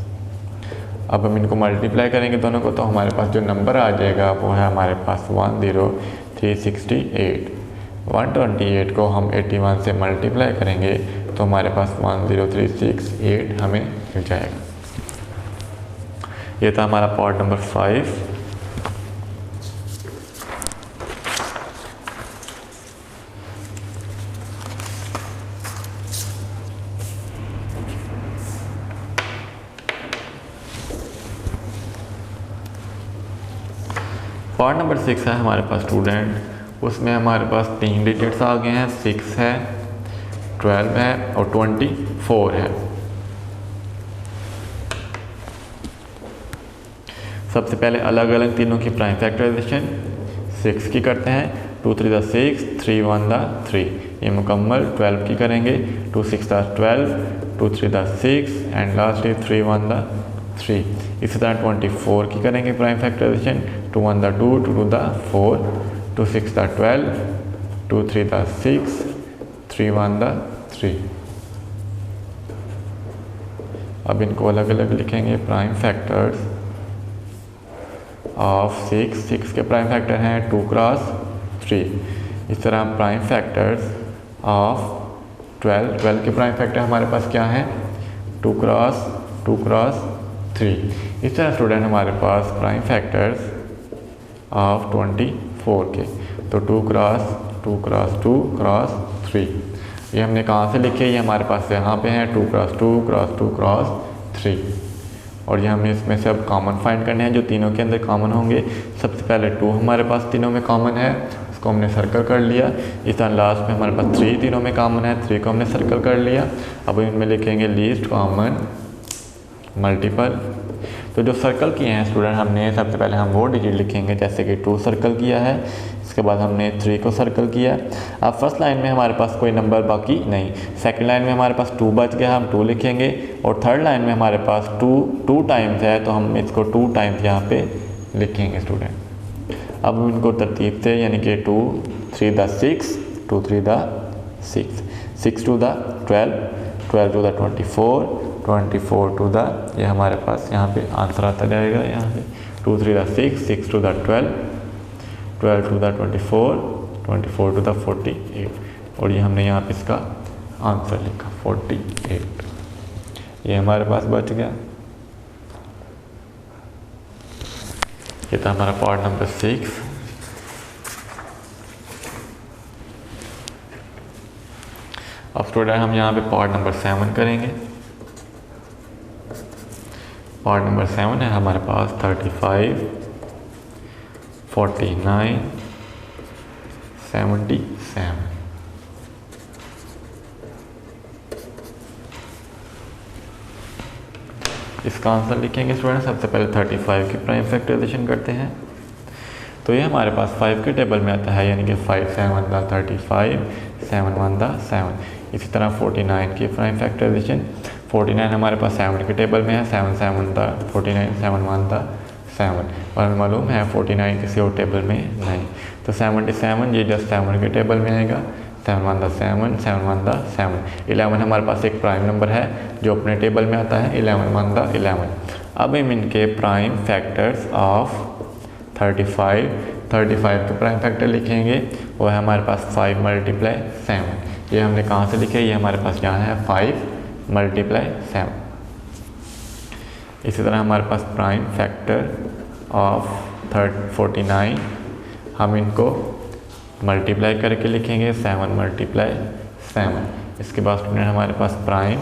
अब हम इनको मल्टीप्लाई करेंगे दोनों को, तो हमारे पास जो नंबर आ जाएगा वो है हमारे पास 10368। 128 को हम 81 से मल्टीप्लाई करेंगे तो हमारे पास 10368 हमें मिल जाएगा। ये था हमारा पार्ट नंबर 5। पार्ट नंबर 6 है हमारे पास स्टूडेंट, उसमें हमारे पास 3 डिजिट्स आ गए हैं, 6 है, 12 है और 24 है। सबसे पहले अलग अलग तीनों की प्राइम फैक्टराइजेशन 6 की करते हैं। 2 3 द 6, 3 1 द 3, ये मुकम्मल 12 की करेंगे। 2 6 the 12, 2 3 the 6 and lastly 3 1 the 3। इसी तरह 24 की करेंगे prime factorisation. 2 1 the 2, 2 2 the 4, 2 6 the 12, 2 3 the 6, 3 1 the 3। अब इनको अलग अलग लिखेंगे प्राइम फैक्टर्स ऑफ 6 के प्राइम फैक्टर हैं 2 क्रॉस 3। इस तरह प्राइम फैक्टर्स ऑफ 12 के प्राइम फैक्टर हमारे पास क्या हैं 2 क्रॉस 3। इस तरह स्टूडेंट हमारे पास प्राइम फैक्टर्स ऑफ 24 के, तो 2 क्रॉस 2 क्रॉस 3। ये हमने कहाँ से लिखे, ये हमारे पास यहाँ पे हैं 2 क्रॉस 2 क्रॉस 3। और ये हमने इसमें से अब कॉमन फाइंड करने हैं जो तीनों के अंदर कॉमन होंगे। सबसे पहले 2 हमारे पास तीनों में कॉमन है, उसको हमने सर्कल कर लिया। इस तरह लास्ट में हमारे पास 3 तीनों में कॉमन है, 3 को हमने सर्कल कर लिया। अब इनमें लिखेंगे लीस्ट कॉमन मल्टीपल। तो जो सर्कल किए हैं स्टूडेंट हमने, सबसे पहले हम वो डिजिट लिखेंगे, जैसे कि 2 सर्कल किया है, इसके बाद हमने 3 को सर्कल किया। अब फर्स्ट लाइन में हमारे पास कोई नंबर बाकी नहीं, सेकंड लाइन में हमारे पास 2 बच गया, हम 2 लिखेंगे। और थर्ड लाइन में हमारे पास 2 टाइम्स है, तो हम इसको 2 टाइम्स यहाँ पे लिखेंगे स्टूडेंट। अब हम इनको तरतीब से, यानी कि 2 3 the 6, 2 3 the 6, 6 2 the 12, 12 2 the 24, 24 2 the, ये हमारे पास यहाँ पे आंसर आता जाएगा। यहाँ पे 2 3 the 6, 6 2 the 12, 12 to the 24, 24 to the 48, और ये हमने यहाँ पे इसका आंसर लिखा 48। ये हमारे पास बच गया। ये था हमारा पार्ट नंबर 6। अब स्टूडेंट हम यहाँ पे पार्ट नंबर 7 करेंगे। पार्ट नंबर 7 है हमारे पास 35, 49, 77। इसका आंसर लिखेंगे स्टूडेंट। सबसे पहले 35 की प्राइम फैक्टराइजेशन करते हैं, तो ये हमारे पास 5 के टेबल में आता है, यानी कि 5 7 दा 35, 7 1 दा 7। इसी तरह 49 की प्राइम फैक्टराइजेशन, 49 हमारे पास 7 के टेबल में है, 7 7 दा 49, 7 1 दा 7, और हमें मालूम है 49 किसी और टेबल में नहीं, तो 77 ये जस्ट 7 के टेबल में आएगा, 7 1 दा 7, 7 1 दा 7। 11 हमारे पास एक प्राइम नंबर है जो अपने टेबल में आता है, 11 1 दा 11। अब हम इनके प्राइम फैक्टर्स ऑफ 35 के प्राइम फैक्टर लिखेंगे, वो है हमारे पास 5 मल्टीप्लाई 7। ये हमने कहाँ से लिखे, ये हमारे पास यहाँ है 5 मल्टीप्लाई 7। इसी तरह हमारे पास प्राइम फैक्टर ऑफ 49, हम इनको मल्टीप्लाई करके लिखेंगे, 7 मल्टीप्लाई 7। इसके बाद स्टूडेंट हमारे पास प्राइम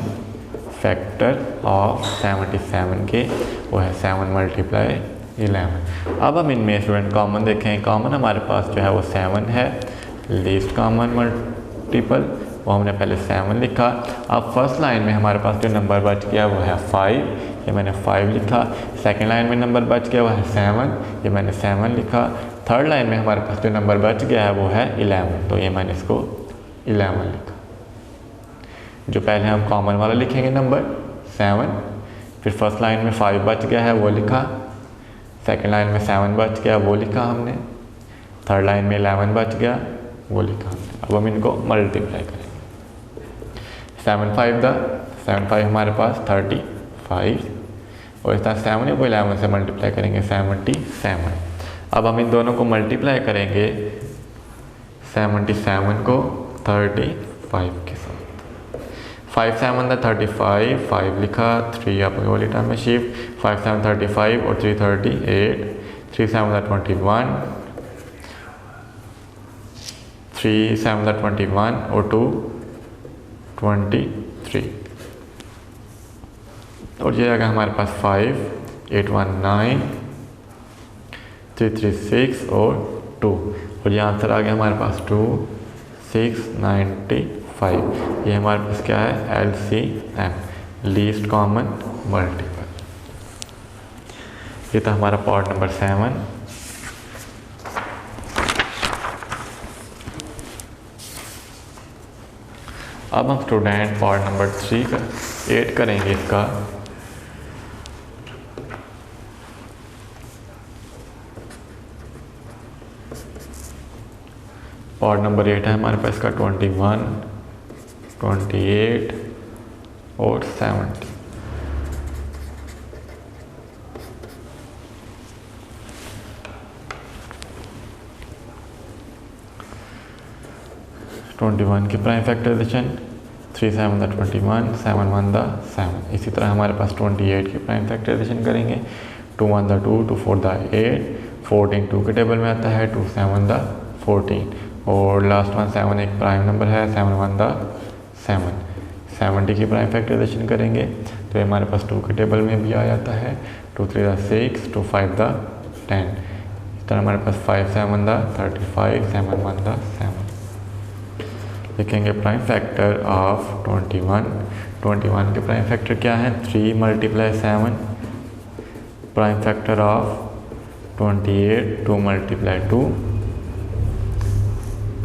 फैक्टर ऑफ 77 के, वो है 7 मल्टीप्लाई 11। अब हम इनमें स्टूडेंट कॉमन देखें। कॉमन हमारे पास जो है वो 7 है, लीस्ट कॉमन मल्टीपल, वो हमने पहले 7 लिखा। अब फर्स्ट लाइन में हमारे पास जो नंबर बच गया वो है 5, ये मैंने 5 लिखा। सेकंड लाइन में नंबर बच गया वो है 7, ये मैंने 7 लिखा। थर्ड लाइन में हमारे पास जो नंबर बच गया है वो है 11, तो ये मैंने इसको 11 लिखा। जो पहले हम कॉमन वाला लिखेंगे नंबर 7, फिर फर्स्ट लाइन में 5 बच गया है वो लिखा, सेकंड लाइन में 7 बच गया वो लिखा हमने, थर्ड लाइन में 11 बच गया वो लिखा हमने। अब हम इनको मल्टीप्लाई करेंगे। 7 5 हमारे पास 35, और इस तरह 7 को 11 से मल्टीप्लाई करेंगे 77। अब हम इन दोनों को मल्टीप्लाई करेंगे 77 को 35 के साथ। 5 7 दा 35, 5 लिखा, 3 आपके वाली टर्म में शिफ्ट, 5 7 35 और 3 38, 3 7 दा 21, 3 7 दा 21 और 2 23, और ये आएगा हमारे पास 5 8 1 9, 3 3 6 और 2, और ये आंसर आ गया हमारे पास 2 6 95। ये हमारे पास क्या है, LCM, लीस्ट कॉमन मल्टीपल। ये था हमारा पार्ट नंबर 7। अब हम स्टूडेंट पार्ट नंबर 8 करेंगे इसका। पार्ट नंबर 8 है हमारे पास इसका 21, 28 और 70। की प्राइम फैक्टराइजेशन, 3 7 दा 21, 7 1 दा 7। इसी तरह हमारे पास 28 की प्राइम फैक्टराइजेशन करेंगे, 2 1 दा 2, 2 4 दा 8, 14 2 के टेबल में आता है, 2 7 दा 14, और लास्ट वन 7 एक प्राइम नंबर है, 7 1 दा 7। 70 की प्राइम फैक्टराइजेशन करेंगे तो ये हमारे पास 2 के टेबल में भी आ जाता है, 2 3 दा 6, 2 5 दा 10। इस तरह हमारे पास 5 7 दा 35, 7 1 दा 7। लिखेंगे प्राइम फैक्टर ऑफ 21 के प्राइम फैक्टर क्या है, 3 multiply 7। Prime factor of 28, 2 multiply 2।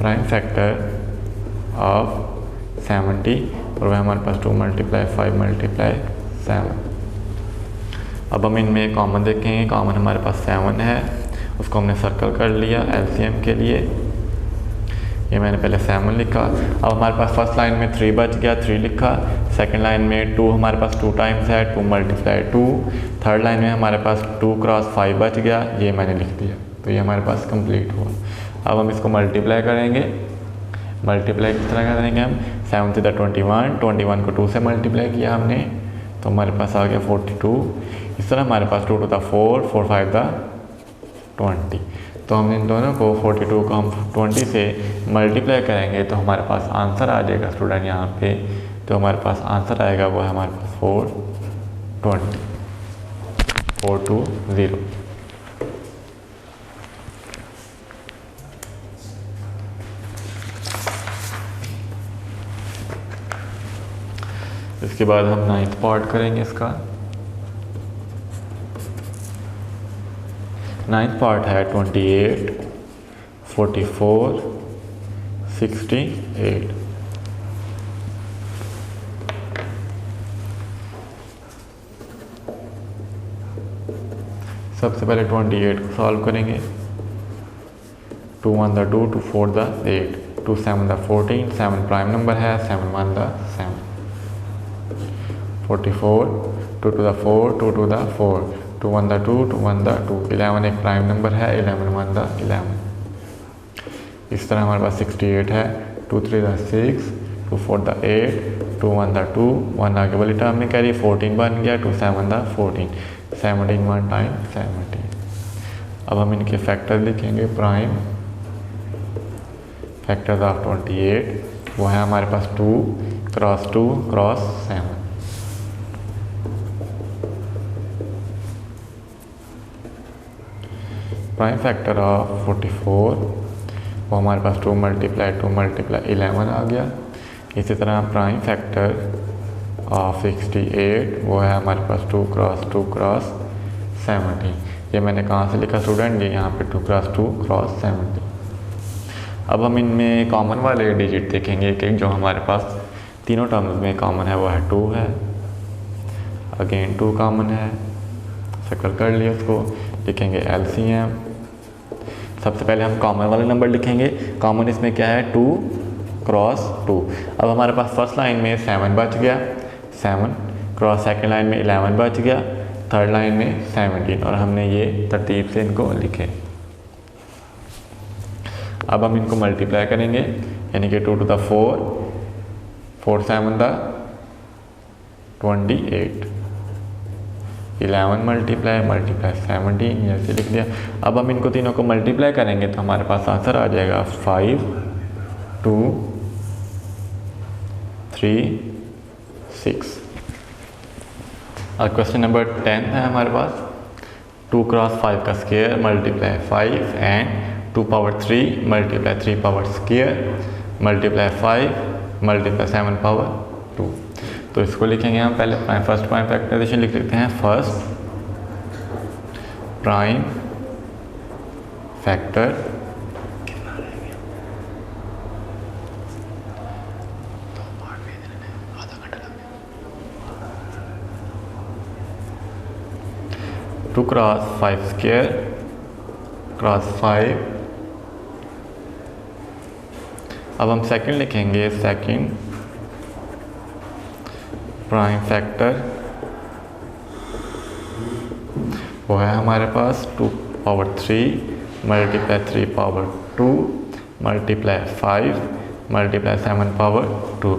Prime factor of 70, और वह हमारे पास 2 मल्टीप्लाई 5 मल्टीप्लाई 7। अब हम इनमें कॉमन देखेंगे। कॉमन हमारे पास 7 है, उसको हमने सर्कल कर लिया LCM के लिए। ये मैंने पहले 7 लिखा। अब हमारे पास फर्स्ट लाइन में 3 बच गया, 3 लिखा। सेकंड लाइन में 2 हमारे पास 2 टाइम्स है, 2 मल्टीप्लाई 2। थर्ड लाइन में हमारे पास 2 क्रॉस 5 बच गया, ये मैंने लिख दिया। तो तो ये हमारे पास कंप्लीट हुआ। अब हम इसको मल्टीप्लाई करेंगे। मल्टीप्लाई किस तरह करेंगे हम, 7 से 21 को 2 से मल्टीप्लाई किया हमने तो हमारे पास आ गया 42। इस तरह हमारे पास 2 to the 4, 4 5 the 20। तो हम इन दोनों को 42 को हम 20 से मल्टीप्लाई करेंगे तो हमारे पास आंसर आ जाएगा स्टूडेंट यहाँ पे। तो हमारे पास आंसर आएगा वो है हमारे पास 420, 420। इसके बाद हम 9th पार्ट करेंगे इसका। 9th पार्ट है 28, 44, 68। सबसे पहले 28 को सॉल्व करेंगे। 2 1 the 2, 2 4 the 8, 2 7 the 14, 7 prime number है, 7 1 the 7। 44, 2 to the 4, 2 to the 4, 2 1 the 2, 2 1 the 2, 11 एक प्राइम नंबर है, 11 1 the 11। इस तरह हमारे पास 68 है, 2 3 the 6, 2 4 the 8, 2 1 the 2, 1 आगे वाली टर्म में कैरी 14 बन गया, 2 7 the 14, 17 1 टाइम 17। अब हम इनके फैक्टर लिखेंगे। प्राइम फैक्टर्स ऑफ 28 वो है हमारे पास 2 cross 2 cross 7। Prime factor of 44 वो हमारे पास 2 मल्टीप्लाई 11 आ गया। इसी तरह प्राइम फैक्टर ऑफ 68 वो है हमारे पास 2 क्रॉस 2 क्रॉस 70। ये मैंने कहाँ से लिखा स्टूडेंट, ये यहाँ पे 2 क्रॉस 2 क्रॉस 70। अब हम इनमें कॉमन वाले डिजिट देखेंगे एक जो हमारे पास तीनों टर्म्स में कॉमन है वो है 2 है, अगेन 2 कॉमन है, सर्कल कर लिया उसको। लिखेंगे LCM। सबसे पहले हम कॉमन वाला नंबर लिखेंगे। कॉमन इसमें क्या है 2 क्रॉस 2। अब हमारे पास फर्स्ट लाइन में 7 बच गया, 7 क्रॉस सेकंड लाइन में 11 बच गया, थर्ड लाइन में 17 और हमने ये तरतीब से इनको लिखे। अब हम इनको मल्टीप्लाई करेंगे यानी कि 2 to the 4, 4 7 the 28, 11 मल्टीप्लाई 17 ऐसे लिख दिया। अब हम इनको तीनों को मल्टीप्लाई करेंगे तो हमारे पास आंसर आ जाएगा 5 2 3 6। और क्वेश्चन नंबर 10 है हमारे पास 2 क्रॉस 5 का square multiply 5 and 2 power 3 multiply 3 power square multiply 5 multiply 7 power 2। तो इसको लिखेंगे हम पहले फर्स्ट प्राइम फैक्टराइजेशन लिख लेते हैं। First prime factor to cross 5 square cross 5। अब हम सेकंड लिखेंगे। सेकंड प्राइम फैक्टर वो है हमारे पास 2 power 3 multiply 3 power 2 multiply 5 multiply 7 power 2।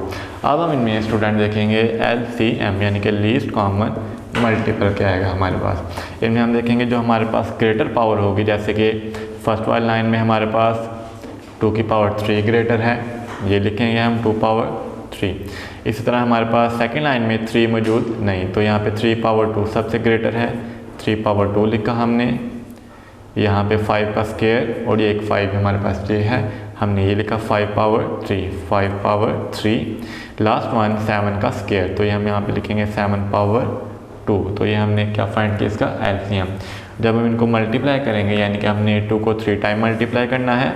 अब हम इनमें स्टूडेंट देखेंगे LCM यानी कि लीस्ट कॉमन मल्टीपल क्या आएगा हमारे पास। इनमें हम देखेंगे जो हमारे पास ग्रेटर पावर होगी, जैसे कि फर्स्ट वाली लाइन में हमारे पास 2 की पावर 3 ग्रेटर है, ये लिखेंगे हम 2 पावर 3। इसी तरह हमारे पास सेकंड लाइन में 3 मौजूद नहीं, तो यहाँ पे 3 पावर 2 सबसे ग्रेटर है, 3 पावर 2 लिखा हमने। यहाँ पे 5 का स्क्वायर और ये एक 5 हमारे पास ये है, हमने ये लिखा 5 पावर 3, 5 पावर 3। लास्ट वन 7 का स्क्वायर, तो ये हम यहाँ पे लिखेंगे 7 पावर 2। तो ये हमने क्या फाइंड किया इसका LCM। जब हम इनको मल्टीप्लाई करेंगे यानी कि हमने 2 को 3 टाइम मल्टीप्लाई करना है,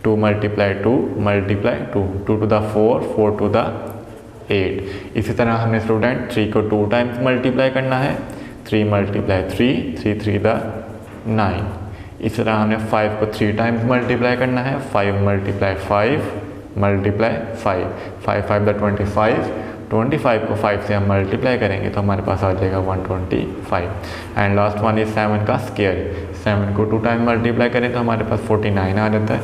2 multiply 2 multiply 2, 2 to the 4, 4 to the 8। इसी तरह हमने स्टूडेंट 3 को 2 टाइम्स मल्टीप्लाई करना है, 3 मल्टीप्लाई 3, 3 3 the 9। इसी तरह हमने 5 को 3 टाइम्स मल्टीप्लाई करना है, 5 मल्टीप्लाई 5 मल्टीप्लाई 5, 5 5 the 25, 25 को 5 से हम मल्टीप्लाई करेंगे तो हमारे पास आ जाएगा 125। एंड लास्ट वन इज 7 का स्क्वायर, 7 को 2 टाइम मल्टीप्लाई करें तो हमारे पास 49 आ जाता है।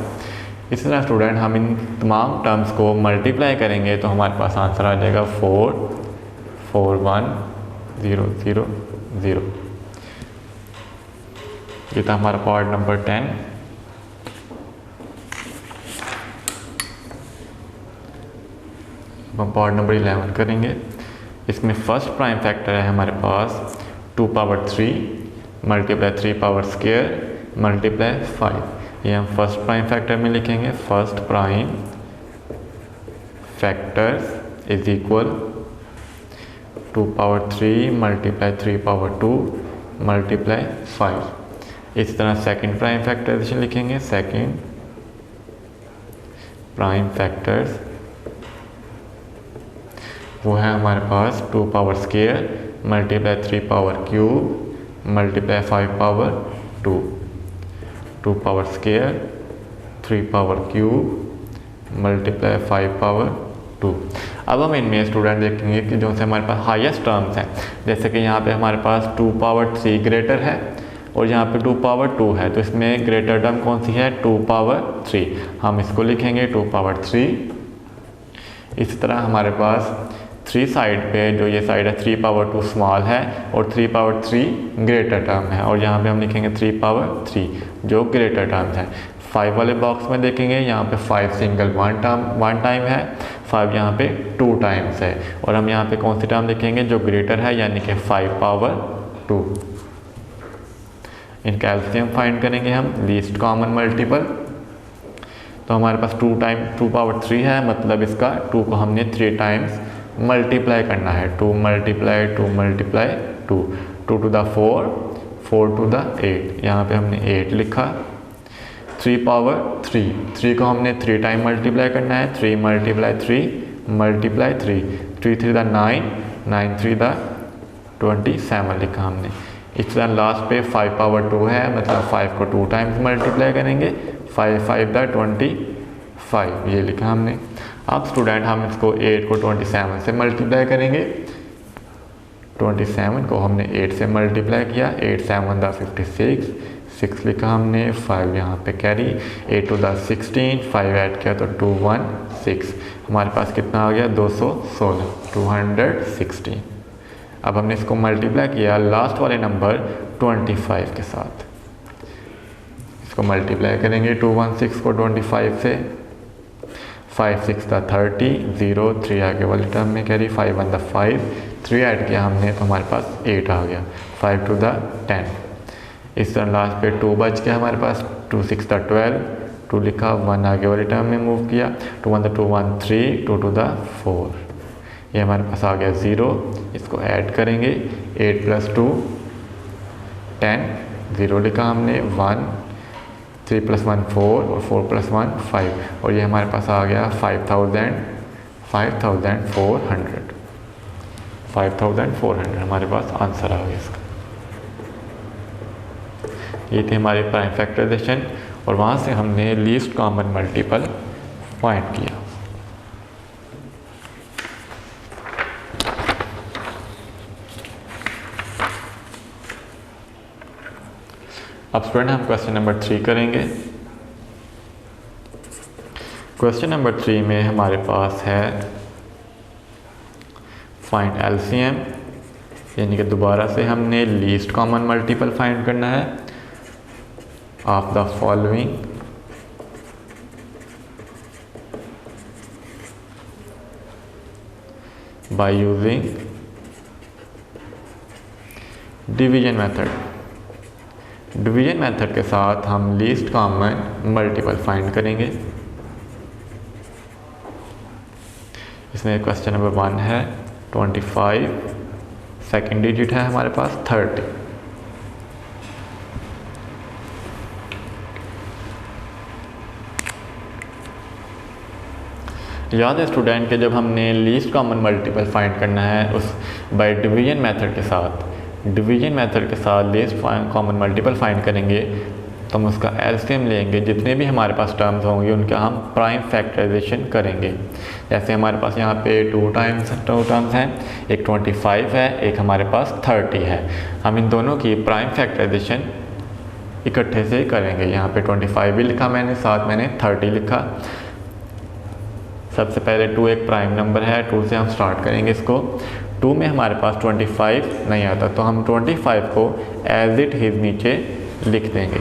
इसी तरह स्टूडेंट हम इन तमाम टर्म्स को मल्टीप्लाई करेंगे तो हमारे पास आंसर आ जाएगा 441,000। ये था हमारा पार्ट नंबर 10। अब हम पार्ट नंबर 11 करेंगे। इसमें फर्स्ट प्राइम फैक्टर है हमारे पास 2 power 3 multiply 3 power square multiply 5। ये हम फर्स्ट प्राइम फैक्टर में लिखेंगे। First prime factors is equal 2 power 3 multiply 3 power 2 multiply 5। इस तरह सेकंड प्राइम फैक्टराइजेशन लिखेंगे। सेकंड प्राइम फैक्टर्स वो है हमारे पास 2 power square multiply 3 power cube multiply 5 power 2। 2 power square 3 power cube multiply 5 power 2। अब हम इनमें स्टूडेंट देखेंगे कि जो से हमारे पास हाईएस्ट टर्म्स हैं, जैसे कि यहाँ पे हमारे पास 2 पावर 3 ग्रेटर है और यहाँ पे 2 पावर 2 है, तो इसमें ग्रेटर टर्म कौन सी है? 2 पावर 3। हम इसको लिखेंगे 2 पावर 3। इसी तरह हमारे पास 3 साइड पे जो ये साइड है 3 पावर 2 स्मॉल है और 3 पावर 3 ग्रेटर टर्म है, और यहाँ पे हम लिखेंगे 3 पावर 3 जो ग्रेटर टर्म है। 5 वाले बॉक्स में देखेंगे यहाँ पे 5 सिंगल वन टाइम है, 5 यहाँ पे 2 टाइम्स है, और हम यहाँ पे कौन सी टर्म लिखेंगे? जो ग्रेटर है, यानी कि 5 पावर 2। इनका एलसीएम फाइंड करेंगे हम, लीस्ट कॉमन मल्टीपल। तो हमारे पास 2 पावर 3 है, मतलब इसका 2 को हमने 3 टाइम्स मल्टीप्लाई करना है। 2 multiply 2 multiply 2, 2 to the 4, 4 to the 8, यहाँ पे हमने 8 लिखा। 3 पावर 3 को हमने 3 टाइम मल्टीप्लाई करना है। 3 मल्टीप्लाई 3 मल्टीप्लाई 3, 3 3 द 9, 9 3 द 27 लिखा हमने। इस तरह लास्ट पे 5 पावर 2 है, मतलब 5 को 2 टाइम्स मल्टीप्लाई करेंगे। 5 5 द 25 ये लिखा हमने। अब स्टूडेंट हम इसको 8 को 27 से मल्टीप्लाई करेंगे। 27 को हमने 8 से मल्टीप्लाई किया। 8 7 द 56, 6 लिखा हमने। 5 यहाँ पे कैरी, 8 टू द 16, 5 ऐड किया तो 216। हमारे पास कितना आ गया? 216, 216। अब हमने इसको मल्टीप्लाई किया लास्ट वाले नंबर 25 के साथ। इसको मल्टीप्लाई करेंगे 216 को 25 से। 5 6 द 30, 0 3 आगे वाले टर्म में कैरी, 5 1 द 5, 3 ऐड किया हमने तो हमारे पास 8 आ गया। 5 टू द 10। इस तरह लास्ट पे 2 बच गया हमारे पास। 2 6 द 12, 2 लिखा, 1 आगे वाले टर्म में मूव किया। 2 1 द 2 1 3, 2 टू द 4, ये हमारे पास आ गया 0। इसको ऐड करेंगे 8 + 2 10, 0 लिखा हमने। 1 3 + 1 4 और 4 + 1 5, और ये हमारे पास आ गया 5400 हमारे पास आंसर आ गया इसका। ये थी हमारी प्राइम फैक्टराइजेशन, और वहाँ से हमने लीस्ट कॉमन मल्टीपल फाइंड किया। अब स्टूडेंट हम क्वेश्चन नंबर 3 करेंगे। क्वेश्चन नंबर 3 में हमारे पास है फाइंड एलसीएम, यानी कि दोबारा से हमने लीस्ट कॉमन मल्टीपल फाइंड करना है of the following by using division method. Division method के साथ हम लीस्ट कॉमन मल्टीपल फाइंड करेंगे। इसमें क्वेश्चन नंबर 1 है 25, सेकंड डिजिट है हमारे पास 30। याद है स्टूडेंट कि जब हमने लीस्ट कॉमन मल्टीपल फाइंड करना है उस बाय डिवीजन मेथड के साथ लीस्ट कॉमन मल्टीपल फाइंड करेंगे तो हम उसका एलसीएम लेंगे, जितने भी हमारे पास टर्म्स होंगे उनका हम प्राइम फैक्टराइजेशन करेंगे। जैसे हमारे पास यहाँ पे टू टर्म्स हैं, एक 25 है, एक हमारे पास 30 है। हम इन दोनों की प्राइम फैक्टराइजेशन इकट्ठे से करेंगे। यहाँ पे 25 भी लिखा मैंने, साथ मैंने 30 लिखा। सबसे पहले 2 एक प्राइम नंबर है, 2 से हम स्टार्ट करेंगे इसको। 2 में हमारे पास 25 नहीं आता, तो हम 25 को एज इट इज़ नीचे लिख देंगे।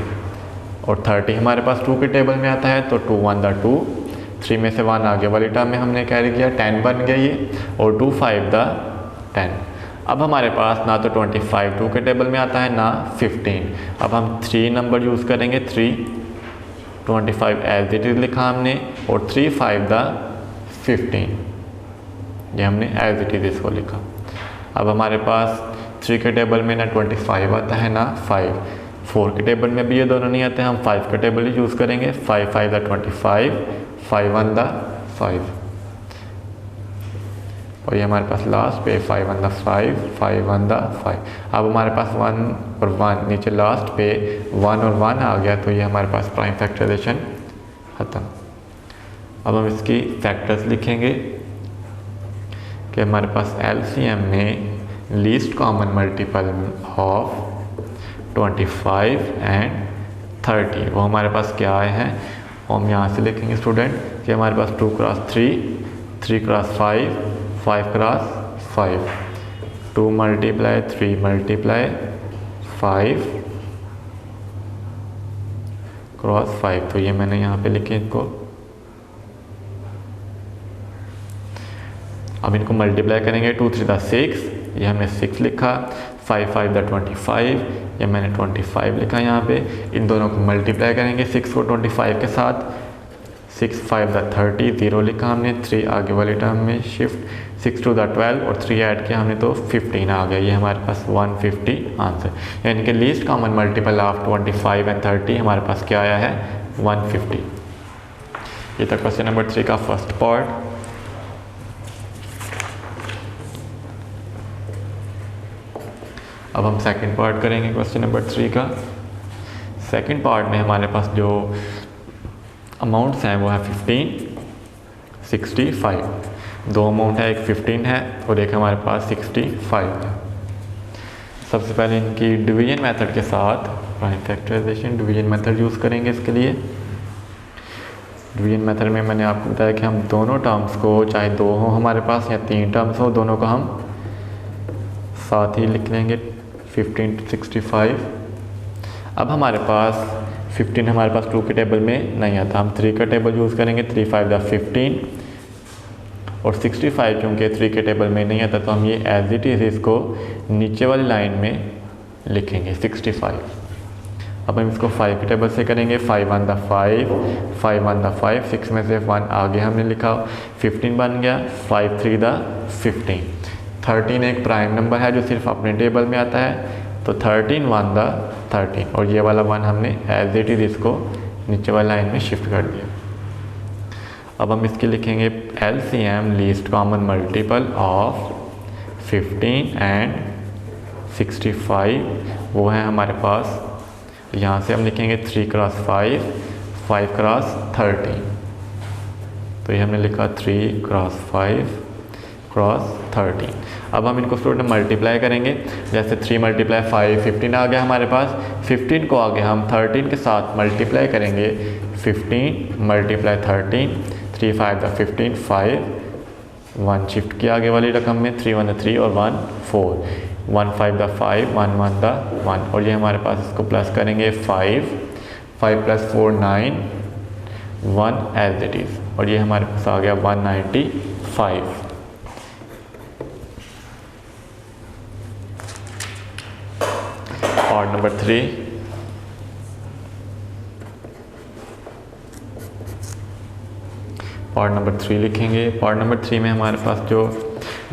और 30 हमारे पास 2 के टेबल में आता है, तो 2 1 द 2, 3 में से 1 आगे वाली टर्म में हमने कैरी किया, 10 बन गया ये, और 2 5 द 10। अब हमारे पास ना तो 25 2 के टेबल में आता है, ना 15। अब हम 3 नंबर यूज़ करेंगे, 3, 25 एज इट इज़ लिखा हमने, और 3 5 द 15, ये हमने एज इट इज़ इसको लिखा। अब हमारे पास 3 के टेबल में ना 25 आता है, ना 5। 4 के टेबल में भी ये दोनों नहीं आते, हम 5 का टेबल ही यूज़ करेंगे। 5 5 द 25, 5 1 द 5, और ये हमारे पास लास्ट पे 5 1 द 5, 5 1 द 5। अब हमारे पास 1 और 1 नीचे लास्ट पे 1 और 1 आ गया, तो ये हमारे पास प्राइम फैक्टराइजेशन खत्म। अब हम इसकी फैक्टर्स लिखेंगे कि हमारे पास एलसीएम में least common multiple of 25 and 30 वो हमारे पास क्या आए हैं, हम यहाँ से लिखेंगे स्टूडेंट कि हमारे पास 2 cross 3, 3 cross 5, 5 cross 5, 2 multiply 3 multiply 5 cross 5। तो ये मैंने यहाँ पे लिखे इनको। अब इनको मल्टीप्लाई करेंगे, 2 3 द 6, ये हमने 6 लिखा, 5 5 द 25, ये मैंने 25 लिखा यहाँ पे। इन दोनों को मल्टीप्लाई करेंगे 6 को 25 के साथ, 6 5 द 30, 0 लिखा हमने, 3 आगे वाली टर्म में शिफ्ट, 6 2 द 12 और 3 ऐड किया हमने तो 15 आ गया। ये हमारे पास 150 आंसर, यानी कि least common multiple of 25 and 30 हमारे पास क्या आया है, 150। ये था क्वेश्चन नंबर 3 का फर्स्ट पार्ट। अब हम सेकंड पार्ट करेंगे क्वेश्चन नंबर 3 का। सेकंड पार्ट में हमारे पास जो अमाउंट्स हैं वो है 15, 65। दो अमाउंट है, एक 15 है और एक हमारे पास 65 है। सबसे पहले इनकी डिवीजन मेथड के साथ prime factorisation division method use करेंगे इसके लिए। डिवीजन मेथड में मैंने आपको बताया कि हम दोनों टर्म्स को, चाहे 2 हो हमारे पास या 3 टर्म्स हो, दोनों को हम साथ ही लिख लेंगे, 15 to 65। अब हमारे पास 15 हमारे पास 2 के टेबल में नहीं आता, हम 3 का टेबल यूज़ करेंगे, 3 5 द 15, और 65 क्योंकि 3 के टेबल में नहीं आता तो हम ये एज इट इज़ इसको नीचे वाली लाइन में लिखेंगे 65। अब हम इसको 5 के टेबल से करेंगे, 5 1 द 5, 5 1 द 5, 6 में से 1 आगे हमने लिखा, 15 बन गया, 5 3 द 15। 13 एक प्राइम नंबर है जो सिर्फ अपने टेबल में आता है, तो 13 1 द 13, और ये वाला 1 हमने एज इट इज़ इसको नीचे वाली लाइन में शिफ्ट कर दिया। अब हम इसके लिखेंगे LCM least common multiple of 15 and 65, वो है हमारे पास, यहाँ से हम लिखेंगे 3 क्रॉस 5, 5 क्रॉस 30। तो ये हमने लिखा 3 क्रॉस 5 क्रॉस 30। अब हम इनको स्टूडेंट मल्टीप्लाई करेंगे, जैसे 3 मल्टीप्लाई 5 15 आ गया हमारे पास, 15 को आगे हम 13 के साथ मल्टीप्लाई करेंगे, 15 मल्टीप्लाई 13, 3 5 द 15, 5 1 शिफ्ट किया आगे वाली रकम में, 3 1 द 3 और 1 4, 1 5 द 5, 1 1 द 1, और ये हमारे पास इसको प्लस करेंगे 5 प्लस 4 9, 1 एज इट इज़, और ये हमारे पास आ गया 195। पार्ट नंबर 3, पार्ट नंबर 3 लिखेंगे। पार्ट नंबर 3 में हमारे पास जो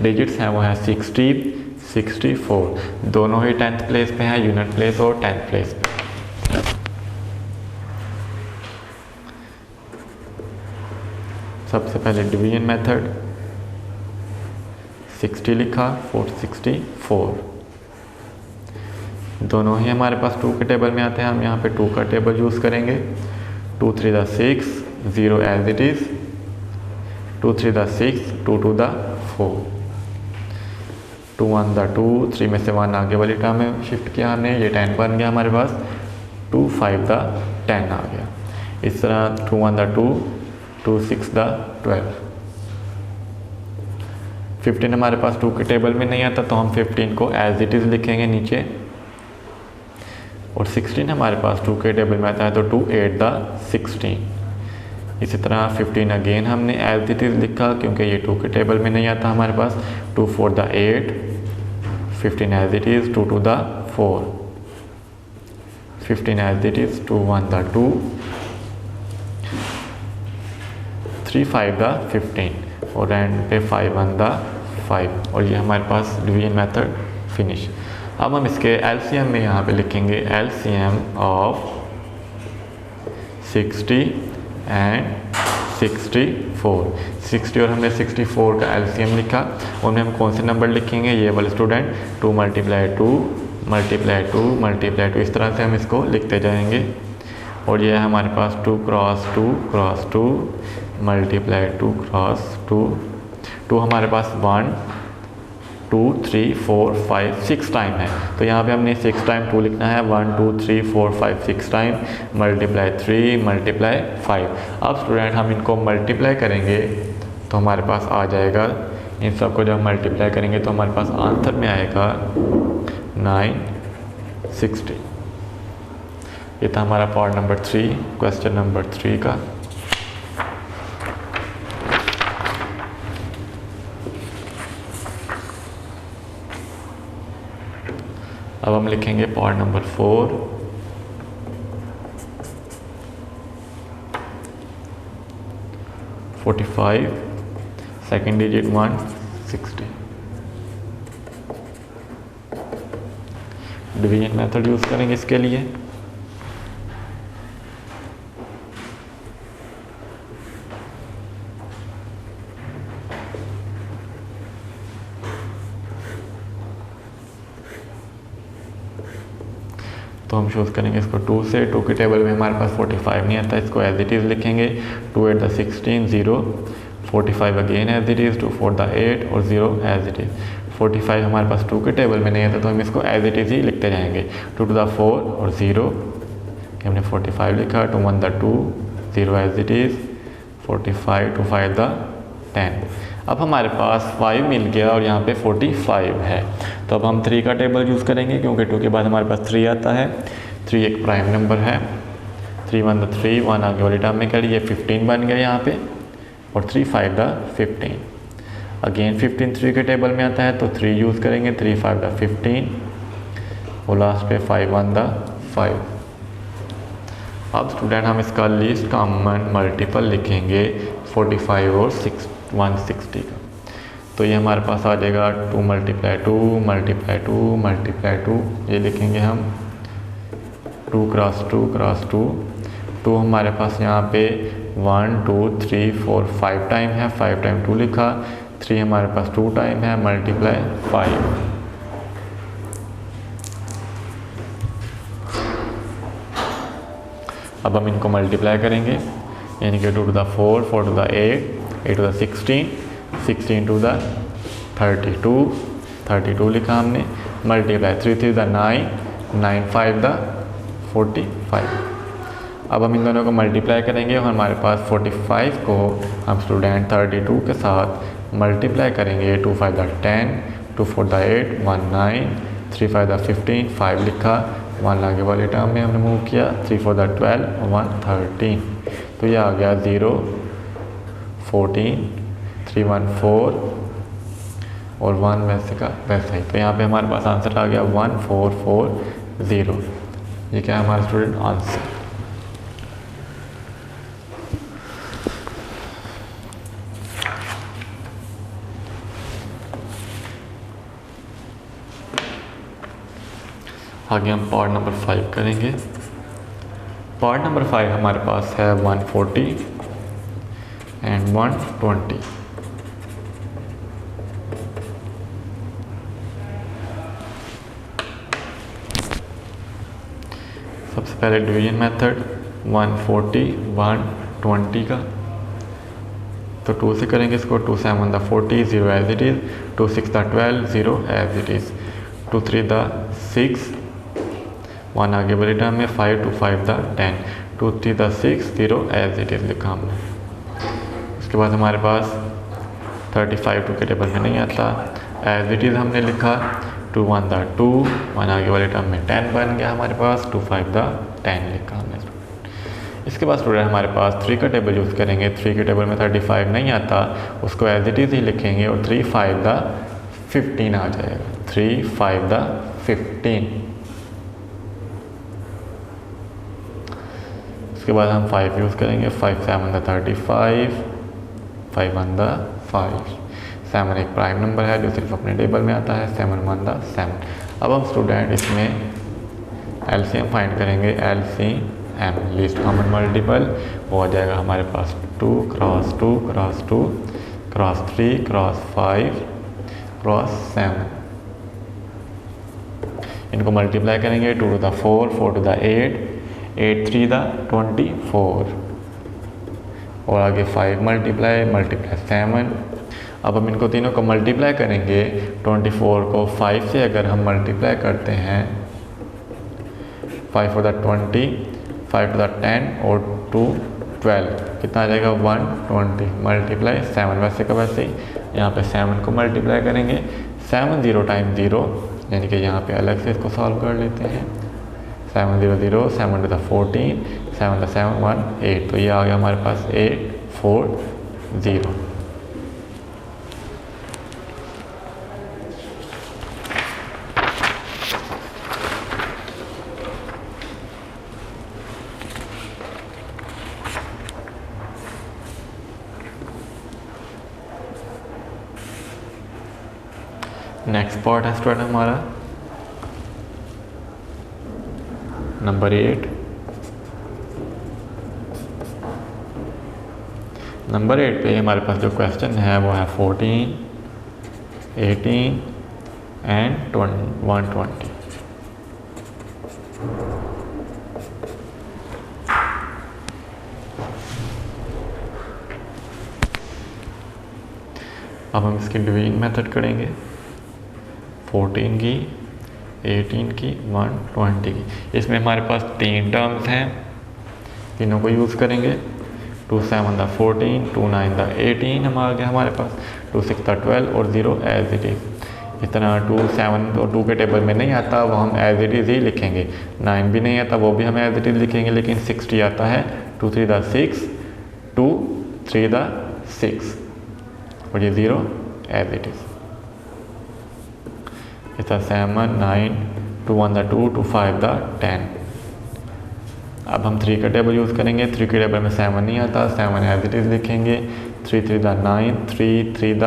डिजिट्स हैं वो है 60 64, दोनों ही 10th प्लेस पे हैं, यूनिट प्लेस और 10th प्लेस पे। सबसे पहले डिवीजन मेथड, 60 लिखा, 464, दोनों ही हमारे पास 2 के टेबल में आते हैं, हम यहाँ पे 2 का टेबल यूज़ करेंगे। 2 3 the 6, 0 as it is, 2 3 the 6, 2 2 the 4, 2 1 the 2, 3 में से 1 आगे वाली टर्म में शिफ्ट किया हमने, ये 10 बन गया हमारे पास। 2 5 द 10 आ गया। इस तरह 2 1 द 2, 2 6 द 12। 15 हमारे पास 2 के टेबल में नहीं आता, तो हम 15 को एज इट इज़ लिखेंगे नीचे। और 16 हमारे पास 2 के टेबल में आता है, तो 2 8 द 16। इसी तरह 15 अगेन हमने एज इट इज़ लिखा, क्योंकि ये 2 के टेबल में नहीं आता हमारे पास। 2 4 the 8, 15 as it is, 2 2 the 4, 15 as it is, 2 1 the 2, 3 5 the 15, और एंड पे 5 1 द 5। और ये हमारे पास डिवीजन मेथड फिनिश। अब हम इसके एलसीएम में यहाँ पे लिखेंगे एलसीएम ऑफ 60 एंड 64। 60 और हमने 64 का एलसीएम लिखा, उनमें हम कौन से नंबर लिखेंगे, ये वाले स्टूडेंट 2 मल्टीप्लाई 2 मल्टीप्लाई 2 मल्टीप्लाई 2, इस तरह से हम इसको लिखते जाएंगे। और ये है हमारे पास 2 क्रॉस 2 क्रॉस 2 मल्टीप्लाई 2 क्रॉस 2। 2 हमारे पास 1 2 3 4 5 6 टाइम है, तो यहाँ पे हमने 6 टाइम 2 लिखना है। 1 2 3 4 5 6 टाइम मल्टीप्लाई 3 मल्टीप्लाई 5। अब स्टूडेंट हम इनको मल्टीप्लाई करेंगे तो हमारे पास आ जाएगा, इन सब को जब मल्टीप्लाई करेंगे तो हमारे पास आंसर में आएगा 960। ये था हमारा पार्ट नंबर 3, क्वेश्चन नंबर 3 का। अब हम लिखेंगे part number 4। Second digit 160। Division method use करेंगे इसके लिए। तो हम चूज़ करेंगे इसको 2 से। 2 के टेबल में हमारे पास 45 नहीं आता, इसको एज इट इज़ लिखेंगे। 2 8 the 16, 0, 45 again as it is, 2 4 the 8 और 0 एज इट इज़। 45 हमारे पास 2 के टेबल में नहीं आता, तो हम इसको एज इट इज़ ही लिखते जाएंगे। 2 टू द 4 और 0, हमने 45 लिखा। 2 1 the 2, 0 as it is, 45 2 5 the 10। अब हमारे पास 5 मिल गया और यहाँ पे 45 है, तो अब हम 3 का टेबल यूज़ करेंगे, क्योंकि 2 के बाद हमारे पास 3 आता है। 3 एक प्राइम नंबर है। 3 1 द 3, 1 आगे वाली टर्म में करिए, ये 15 बन गया यहाँ पे। और 3 5 द 15। अगेन 15 3 के टेबल में आता है, तो 3 यूज़ करेंगे। 3 5 द 15 और लास्ट पे 5 1 द 5। अब स्टूडेंट हम इसका लीस्ट कॉमन मल्टीपल लिखेंगे 45 और 160 का। तो ये हमारे पास आ जाएगा 2 मल्टीप्लाई 2 मल्टीप्लाई 2 मल्टीप्लाई 2, ये लिखेंगे हम 2 क्रॉस 2 क्रॉस 2। 2 हमारे पास यहाँ पे 1 2 3 4 5 टाइम है, 5 टाइम 2 लिखा। 3 हमारे पास 2 टाइम है, मल्टीप्लाई 5। अब हम इनको मल्टीप्लाई करेंगे, यानी कि 2 to the 4, 4 to the 8, 8 to the 16, 16 to the 32, 32 लिखा हमने। Multiply 3 3 the 9, 9 5 the 45। अब हम इन दोनों को मल्टीप्लाई करेंगे और हमारे पास 45 को हम स्टूडेंट 32 के साथ मल्टीप्लाई करेंगे। 2 5 द 10, 2 4 द 8, 1 9, 3 5 द 15, 5 लिखा। 1 आगे वाले टर्म में हमने मूव किया। 3 4 द 12, 1 13, तो ये आ गया 0 14, 3 1 4 और 1 वैसे का वैसा ही। तो यहाँ पे हमारे पास आंसर आ गया 1440। ये क्या है हमारा स्टूडेंट आंसर। आगे हम पार्ट नंबर 5 करेंगे। पार्ट नंबर 5 हमारे पास है 140 एंड 120। सबसे पहले डिवीजन मेथड 140 120 का, तो 2 से करेंगे इसको। 2 7 the 40 0 as it is, 2 6 the 12 0 as it is, 2 3 the 6 1 आगे वाली टर्म में, 5 2 5 the 10, 2 3 the 6 0 as it is लिखा हमने। उसके बाद हमारे पास 35 2 के टेबल में नहीं आता, एज इट इज़ हमने लिखा। 2 1 द 2 1 आगे वाले टर्म में 10 बन गया हमारे पास, 2 5 द 10 लिखा हमने। इसके बाद स्टूडेंट हमारे पास 3 का टेबल यूज़ करेंगे। 3 के टेबल में 35 नहीं आता, उसको एज इट इज़ ही लिखेंगे और 3 5 द 15 आ जाएगा, 3 5 द 15। उसके बाद हम 5 यूज़ करेंगे। 5 7 द 35, 5 1 द 5। 7 एक प्राइम नंबर है जो सिर्फ अपने टेबल में आता है, 7 1 द 7। अब हम स्टूडेंट इसमें एलसीएम फाइंड करेंगे। एलसीएम लीस्ट कॉमन मल्टीपल वो आ जाएगा हमारे पास 2 cross 2 cross 2 cross 3 cross 5 cross 7। इनको मल्टीप्लाई करेंगे। 2 to the 4 4 to the 8 8 3 the 24 और आगे 5 मल्टीप्लाई 7। अब हम इनको तीनों को मल्टीप्लाई करेंगे। 24 को 5 से अगर हम मल्टीप्लाई करते हैं, 5 for the 20 5 to the 10 और 2 12 कितना आ जाएगा 120 मल्टीप्लाई 7 वैसे का वैसे ही यहाँ पे 7 को मल्टीप्लाई करेंगे। 7 0 टाइम 0 यानी कि यहाँ पे अलग से इसको सॉल्व कर लेते हैं। 7 0 0 7 to the 14 7 to 7 1 8 तो ये आ गया हमारे पास 8 4 0। नेक्स्ट पार्ट है स्टूडेंट हमारा नंबर 8। नंबर 8 पे हमारे पास जो क्वेश्चन है वो है 14 18 एंड 120। अब हम इसकी डिवीजन मेथड करेंगे। 14 की 18 की 120 की। इसमें हमारे पास 3 टर्म्स हैं, तीनों को यूज़ करेंगे। 2 7 द 14 2 9 द 18 हम आ गया हमारे पास, 2 6 द 12 और 0 एज इट इज़। इस तरह 2 7 और 2 के टेबल में नहीं आता वो हम एज इट इज़ ही लिखेंगे। 9 भी नहीं आता वो भी हम एज इट इज़ लिखेंगे, लेकिन 60 आता है। 2 3 द 6 2 3 द 6 और ये 0 एज इट इज़। इतना 7 9 2 1 द 2 2 5 द 10। अब हम 3 का टेबल यूज़ करेंगे। 3 के टेबल में 7 नहीं आता, 7 एज इट इज़ लिखेंगे। 3 3 द 9 3 3 द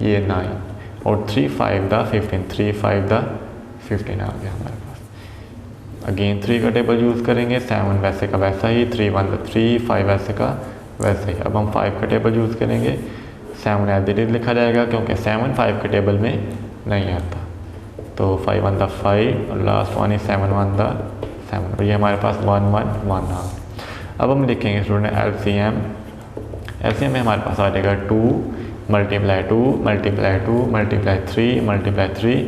ये 9 और 3 5 द 15 3 5 द 15 आ गया हमारे पास। अगेन 3 का टेबल यूज़ करेंगे। 7 वैसे का वैसा ही, 3 1 द 3 5 वैसे का वैसे ही। अब हम 5 का टेबल यूज़ करेंगे। 7 एज इट इज़ लिखा जाएगा क्योंकि 7 5 के टेबल में नहीं आता, तो 5 1 द 5 और लास्ट वन इज 7 1 द 7 और ये हमारे पास 1 1 1 आ। अब हम लिखेंगे स्टूडेंट एलसीएम। एलसीएम में हमारे पास आ जाएगा 2 multiply 2 multiply 2 multiply 3 multiply 3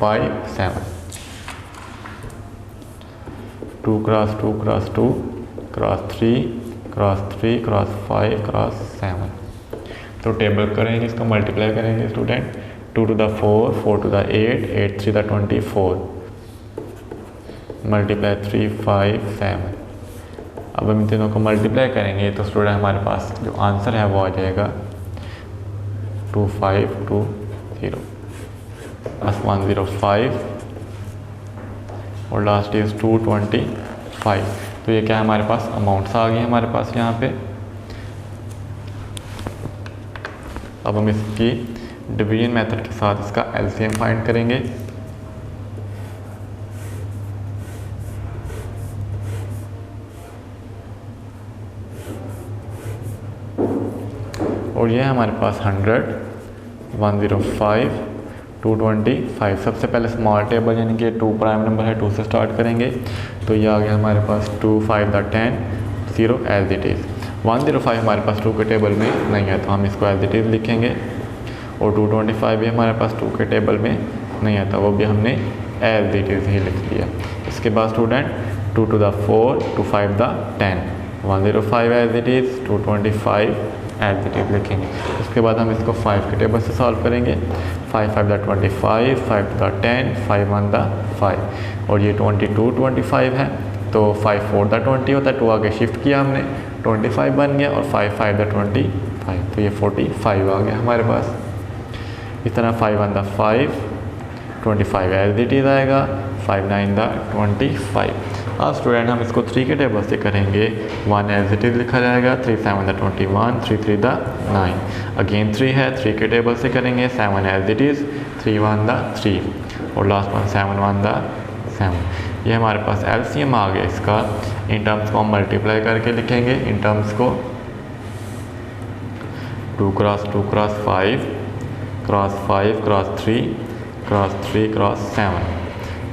5 7। 2 cross 2 cross 2 cross 3 cross 3 cross 5 cross 7। तो टेबल करेंगे, इसको मल्टीप्लाई करेंगे student. 2 to the 4 4 to the 8 8 3 the 24 multiply 3 5 7। अब हम इन तीनों को मल्टीप्लाई करेंगे तो स्टूडेंट हमारे पास जो आंसर है वो आ जाएगा 2 5 2 0 प्लस 105 और लास्ट इज 225। तो ये क्या है हमारे पास अमाउंट्स आ गई हमारे पास यहाँ पे। अब हम इसकी डिवीजन मेथड के साथ इसका एलसीएम फाइंड करेंगे। और ये हमारे पास 100 105 225। सबसे पहले स्मॉल टेबल यानी कि 2 प्राइम नंबर है, 2 से स्टार्ट करेंगे। तो ये आ गया हमारे पास 2 5 द 10 0 एज इट इज़। 105 हमारे पास 2 के टेबल में नहीं है तो हम इसको एज इट इज़ लिखेंगे। और 225 भी हमारे पास 2 के टेबल में नहीं आता, वो भी हमने एज इट इज़ ही लिख दिया। इसके बाद student 2 to the 4 2 5 the 10 105 as it is, 225 as it is लिखेंगे। उसके बाद हम इसको 5 के टेबल से सॉल्व करेंगे। 5 5 the 25 5 to the 10 5 1 the 5 और ये 22 25 है तो 5 4 the 20 होता है, 2 आगे शिफ्ट किया हमने, 25 बन गया और 5 5 the 25 तो ये 45 आ गया हमारे पास। इस तरह 5 1 the 5 25 एज इट इज़ आएगा, 5 9 the 25। अब स्टूडेंट हम इसको 3 के टेबल से करेंगे। 1 एज इट इज़ लिखा जाएगा, 3 7 the 21 3 3 the 9 अगेन 3 है, 3 के टेबल से करेंगे। 7 एज इट इज़, 3 1 the 3 और लास्ट वन 7 1 the 7। ये हमारे पास एलसीएम आ गया इसका। इन टर्म्स को हम मल्टीप्लाई करके लिखेंगे। इन टर्म्स को 2 cross 2 cross 5 cross 5 cross 3 cross 3 cross 7।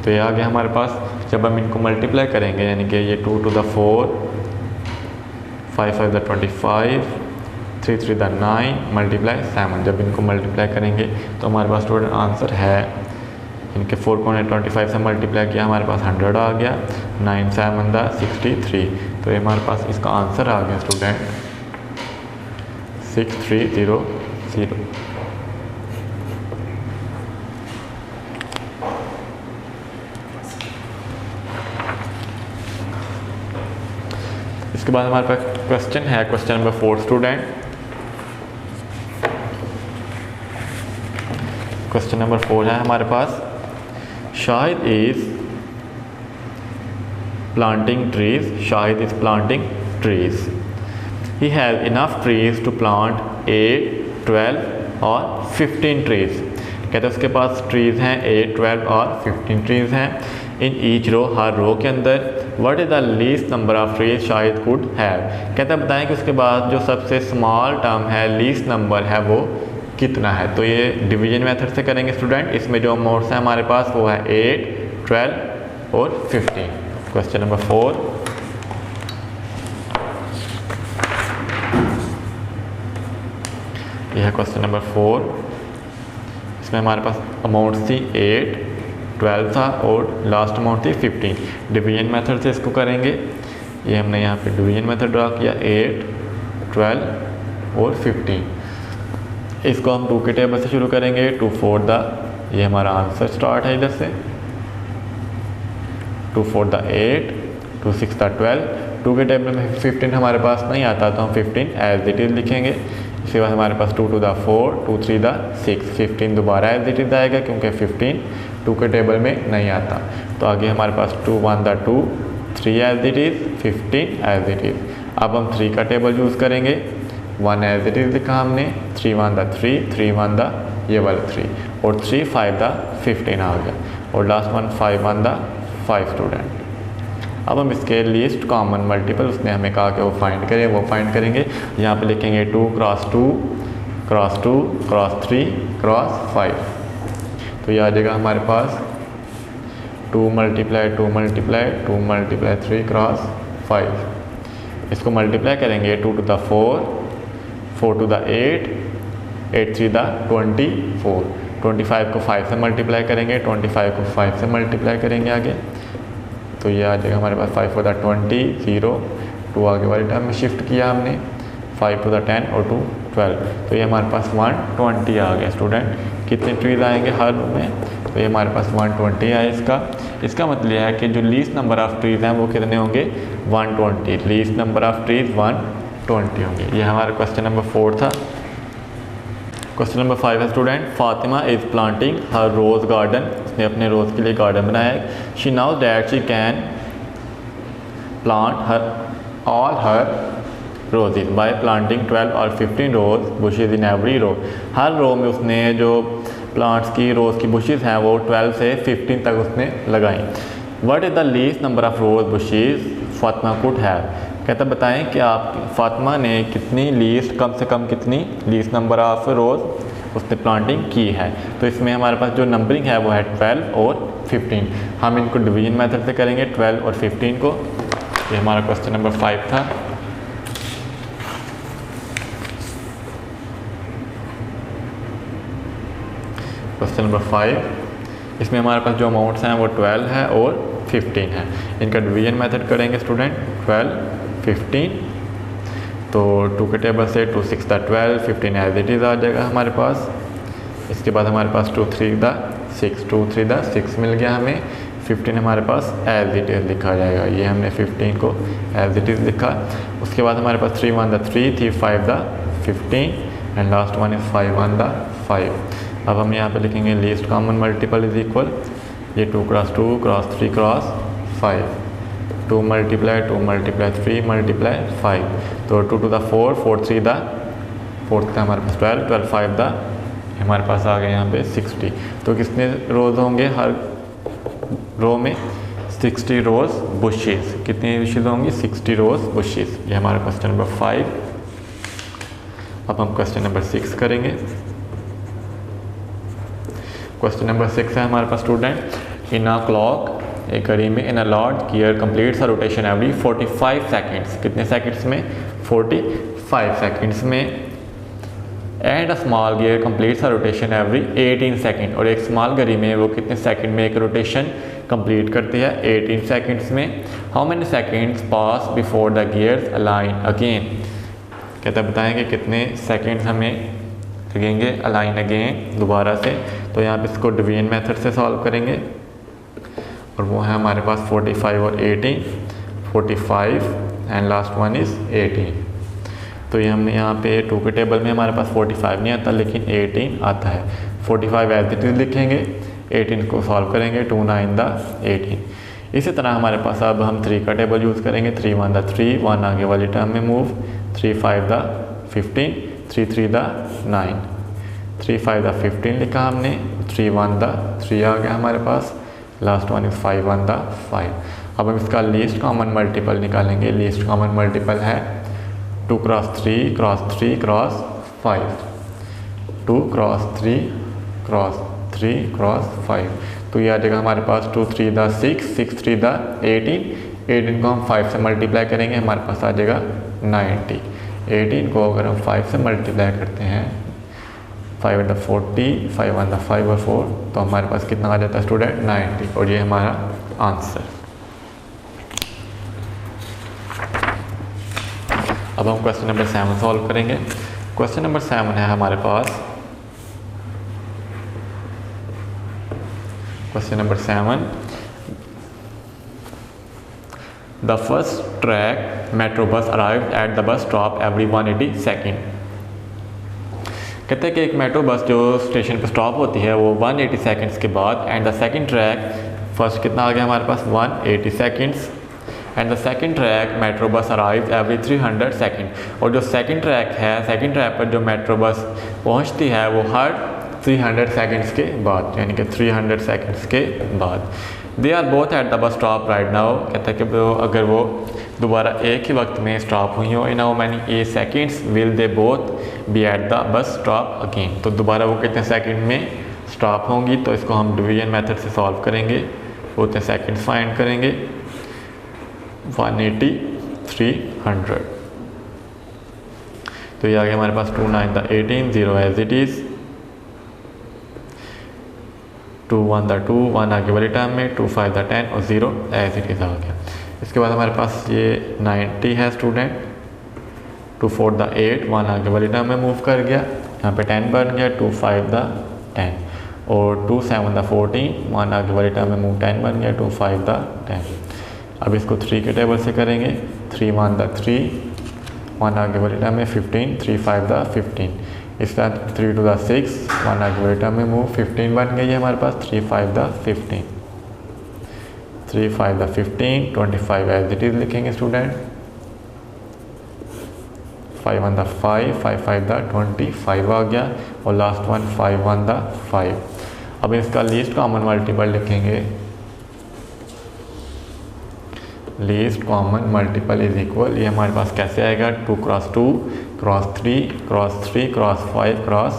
तो ये आ गया हमारे पास। जब हम इनको मल्टीप्लाई करेंगे यानी कि ये 2 to the 4 5 5 the 25 3 3 the 9 multiply 7, जब इनको मल्टीप्लाई करेंगे तो हमारे पास स्टूडेंट आंसर है। इनके 4 को 25 से मल्टीप्लाई किया, हमारे पास 100 आ गया। 9 7 the 63 तो ये हमारे पास इसका आंसर आ गया स्टूडेंट 6300। इसके बाद हमारे पास क्वेश्चन है, question number 4 student. Question number 4 है हमारे पास। Shahid is planting trees, Shahid is planting trees. He has enough trees to plant 8 12 और 15 ट्रीज। कहते हैं उसके पास ट्रीज हैं 8 12 और 15 ट्रीज हैं। इन ईच रो, हर रो के अंदर, what is the least number of trees Shahid could have. कहते हैं बताएं कि उसके बाद जो सबसे स्मॉल टर्म है, लीस्ट नंबर है, वो कितना है। तो ये डिवीजन मेथड से करेंगे स्टूडेंट। इसमें जो अमाउंट्स हैं हमारे पास वो है 8 12 और 15। Question number 4। यह है क्वेश्चन नंबर 4। इसमें हमारे पास अमाउंट थी 8 12 था और लास्ट अमाउंट थी 15। डिवीजन मेथड से इसको करेंगे। ये हमने यहाँ पे डिवीजन मेथड ड्रा किया, 8 12 और 15। इसको हम 2 के टेबल से शुरू करेंगे। 2 4 द, ये हमारा आंसर स्टार्ट है इधर से। 2 4 द 8 2 6 द 12। 2 के टेबल में 15 हमारे पास नहीं आता तो हम 15 एज इट इज़ लिखेंगे। इसके बाद हमारे पास 2 2 द 4 2 3 द 6 15 दोबारा एज इट इज़ आएगा क्योंकि 15 2 के टेबल में नहीं आता। तो आगे हमारे पास 2 1 the 2 3 as it is 15 as it is. अब हम 3 का टेबल यूज़ करेंगे। 1 एज इट इज़ लिखा हमने, 3 1 द 3 3 1 द ये वाला 3 और 3 5 द 15 आ गया और लास्ट वन 5 1 द 5 स्टूडेंट। अब हम इसके लीस्ट कॉमन मल्टीपल उसने हमें कहा कि वो फाइंड करें, वो फाइंड करेंगे। यहाँ पे लिखेंगे 2 क्रॉस 2 क्रॉस 2 क्रॉस 3 क्रॉस 5। तो ये आ जाएगा हमारे पास 2 मल्टीप्लाई 2 मल्टीप्लाई 2 मल्टीप्लाई 3 क्रॉस 5। इसको मल्टीप्लाई करेंगे 2 to the 4 4 to the 8 8 3 the 24। 25 को 5 से मल्टीप्लाई करेंगे, 25 को 5 से मल्टीप्लाई करेंगे आगे। तो ये आ जाएगा हमारे पास 5 for the 20 0 2 आगे वाले टर्म में शिफ्ट किया हमने, 5 to the 10 और 2 12। तो ये हमारे पास 120 आ गया स्टूडेंट। कितने ट्रीज आएंगे हर रो में, तो ये हमारे पास 120 है। इसका मतलब यह है कि जो लीस्ट नंबर ऑफ़ ट्रीज हैं वो कितने होंगे 120। लीस्ट नंबर ऑफ़ ट्रीज 120 होंगे। ये हमारा क्वेश्चन नंबर 4 था। क्वेश्चन नंबर 5 है student. Fatima is planting her rose garden. उसने अपने रोज़ के लिए गार्डन बनाया है। She knows that she can plant all her roses by planting 12 और 15 रोज बुशेज इन एवरी रो। हर रो में उसने जो प्लांट्स की रोज़ की बुशेज हैं वो 12 से 15 तक उसने लगाई। What is the least number of rose bushes Fatima could have. कहता बताएं कि आप फातिमा ने कितनी लीस्ट, कम से कम कितनी लीस्ट नंबर ऑफ़ रोज़ उसने प्लांटिंग की है। तो इसमें हमारे पास जो नंबरिंग है वो है 12 और 15। हम इनको डिवीजन मेथड से करेंगे 12 और 15 को। ये हमारा क्वेश्चन नंबर 5 था। क्वेश्चन नंबर 5, इसमें हमारे पास जो अमाउंट्स हैं वो 12 है और 15 है। इनका डिवीजन मेथड करेंगे स्टूडेंट 12, 15। तो 2 के टेबल से 2 6 द 12, 15 एज इट इज़ आ जाएगा हमारे पास। इसके बाद हमारे पास 2 3 द 6, 2 3 द 6 मिल गया हमें। 15 हमारे पास एज इट इज़ लिखा जाएगा। ये हमने 15 को एज इट इज़ लिखा। उसके बाद हमारे पास 3 1 the 3, 3 5 the 15 and last one is 5 1 the 5। अब हम यहाँ पे लिखेंगे least common multiple is equal, ये 2 cross 2 cross 3 cross 5, 2 multiply 2 multiply 3 multiply 5। तो 2 to the 4, 4 3 द 4 का हमारे पास 12, 12 5 द हमारे पास आ गए यहाँ पे 60। तो कितने रोज़ होंगे हर रो में? 60 रोज़ बुशेस। कितनी बुशेस होंगी? 60 रोज़ बुशेस। ये हमारा क्वेश्चन नंबर 5। अब हम क्वेश्चन नंबर 6 करेंगे। क्वेश्चन नंबर 6 है हमारे पास स्टूडेंट, इन अ क्लॉक, एक घड़ी में, in a large gear completes a rotation every 45 seconds. कितने सेकेंड्स में? 45 सेकेंड्स में। And a small gear completes a rotation every 18 second. और एक स्मॉल घड़ी में वो कितने सेकेंड में एक रोटेशन कंप्लीट करती है? 18 सेकेंड्स में। How many seconds pass before the gears align again. कहता है बताएंगे कितने सेकेंड्स हमें लगेंगे अलाइन अगेन दोबारा से। तो यहाँ पे इसको डिवीजन मेथड से सॉल्व करेंगे और वो है हमारे पास 45 और 18, 45 एंड लास्ट वन इज़ 18। तो ये हमने यहाँ पे 2 के टेबल में हमारे पास 45 नहीं आता लेकिन 18 आता है। 45 एज इट इज़ लिखेंगे, 18 को सॉल्व करेंगे, 2 9 द 18। इसी तरह हमारे पास अब हम 3 का टेबल यूज़ करेंगे, 3 1 द 3, 1 आगे वाली टर्म में मूव, 3 5 द 15, 3 3 द 9, 3 5 द 15 लिखा हमने, 3 1 द 3 आ गया हमारे पास, लास्ट वन इज़ 5 1 द 5। अब हम इसका लीस्ट कॉमन मल्टीपल निकालेंगे। लीस्ट कॉमन मल्टीपल है 2 cross 3 cross 3 cross 5, 2 cross 3 cross 3 cross 5। तो ये आ जाएगा हमारे पास 2 3 द 6, 6 3 द 18, 18 को हम 5 से मल्टीप्लाई करेंगे, हमारे पास आ जाएगा 90। 18 को अगर हम 5 से मल्टीप्लाई करते हैं, 5 × 40, 5 × 5 और 4, तो हमारे पास कितना आ जाता है स्टूडेंट? 90। और ये हमारा आंसर। अब हम क्वेश्चन नंबर 7 सॉल्व करेंगे। क्वेश्चन नंबर 7 है हमारे पास, question number 7, the first track metro bus arrived at the bus stop every 180 second. कहते हैं कि एक मेट्रो बस जो स्टेशन पर स्टॉप होती है वो 180 सेकेंड्स के बाद, and the second track, first कितना आ गया हमारे पास? 180 seconds, and the second track metro बस अराइव एवरी 300 सेकेंड। और जो सेकंड ट्रैक है, सेकंड ट्रैक पर जो मेट्रो बस पहुंचती है वो हर 300 सेकेंड्स के बाद, यानी कि 300 सेकेंड्स के बाद। They are both at the bus stop right now. कहता है कि अगर वो दोबारा एक ही वक्त में स्टॉप हुई हो, in how many 8 seconds will they both be at the bus stop again. तो दोबारा वो कितने सेकंड में स्टॉप होंगी? तो इसको हम डिवीजन मेथड से सॉल्व करेंगे, वो उतने सेकेंड्स फाइंड करेंगे, 180 300। तो ये आ गया हमारे पास 2 9 the 18, 0 as it is, 2 1 the 2, 1 आगे वाली टर्म में, 2 5 द 10 और 0 एज इट इज़ आ गया। इसके बाद हमारे पास ये 90 है स्टूडेंट, 2 4 द 8, 1 आगे वाली टर्म में मूव कर गया, यहाँ पे 10 बन गया, 2 5 द 10 और 2 7 द 14, 1 आगे वाली टर्म में मूव 10 बन गया, 2 5 द 10। अब इसको 3 के टेबल से करेंगे, 3 1 द 3, 1 आगे वाली टर्म में 15, 3 5 द 15। इसका 3 2 द 6, 1 आगे वाली टर्म में मूव 15 बन गई है हमारे पास, 3 5 the 15, 3 5 the 15, 25 as it is लिखेंगे स्टूडेंट, 5 1 द 5, 5 5 द 25 आ गया और लास्ट वन 5 1 द 5। अब इसका लीस्ट कॉमन मल्टीपल लिखेंगे, least common multiple is equal, ये हमारे पास कैसे आएगा? 2 cross 2 cross 3 cross 3 cross 5 cross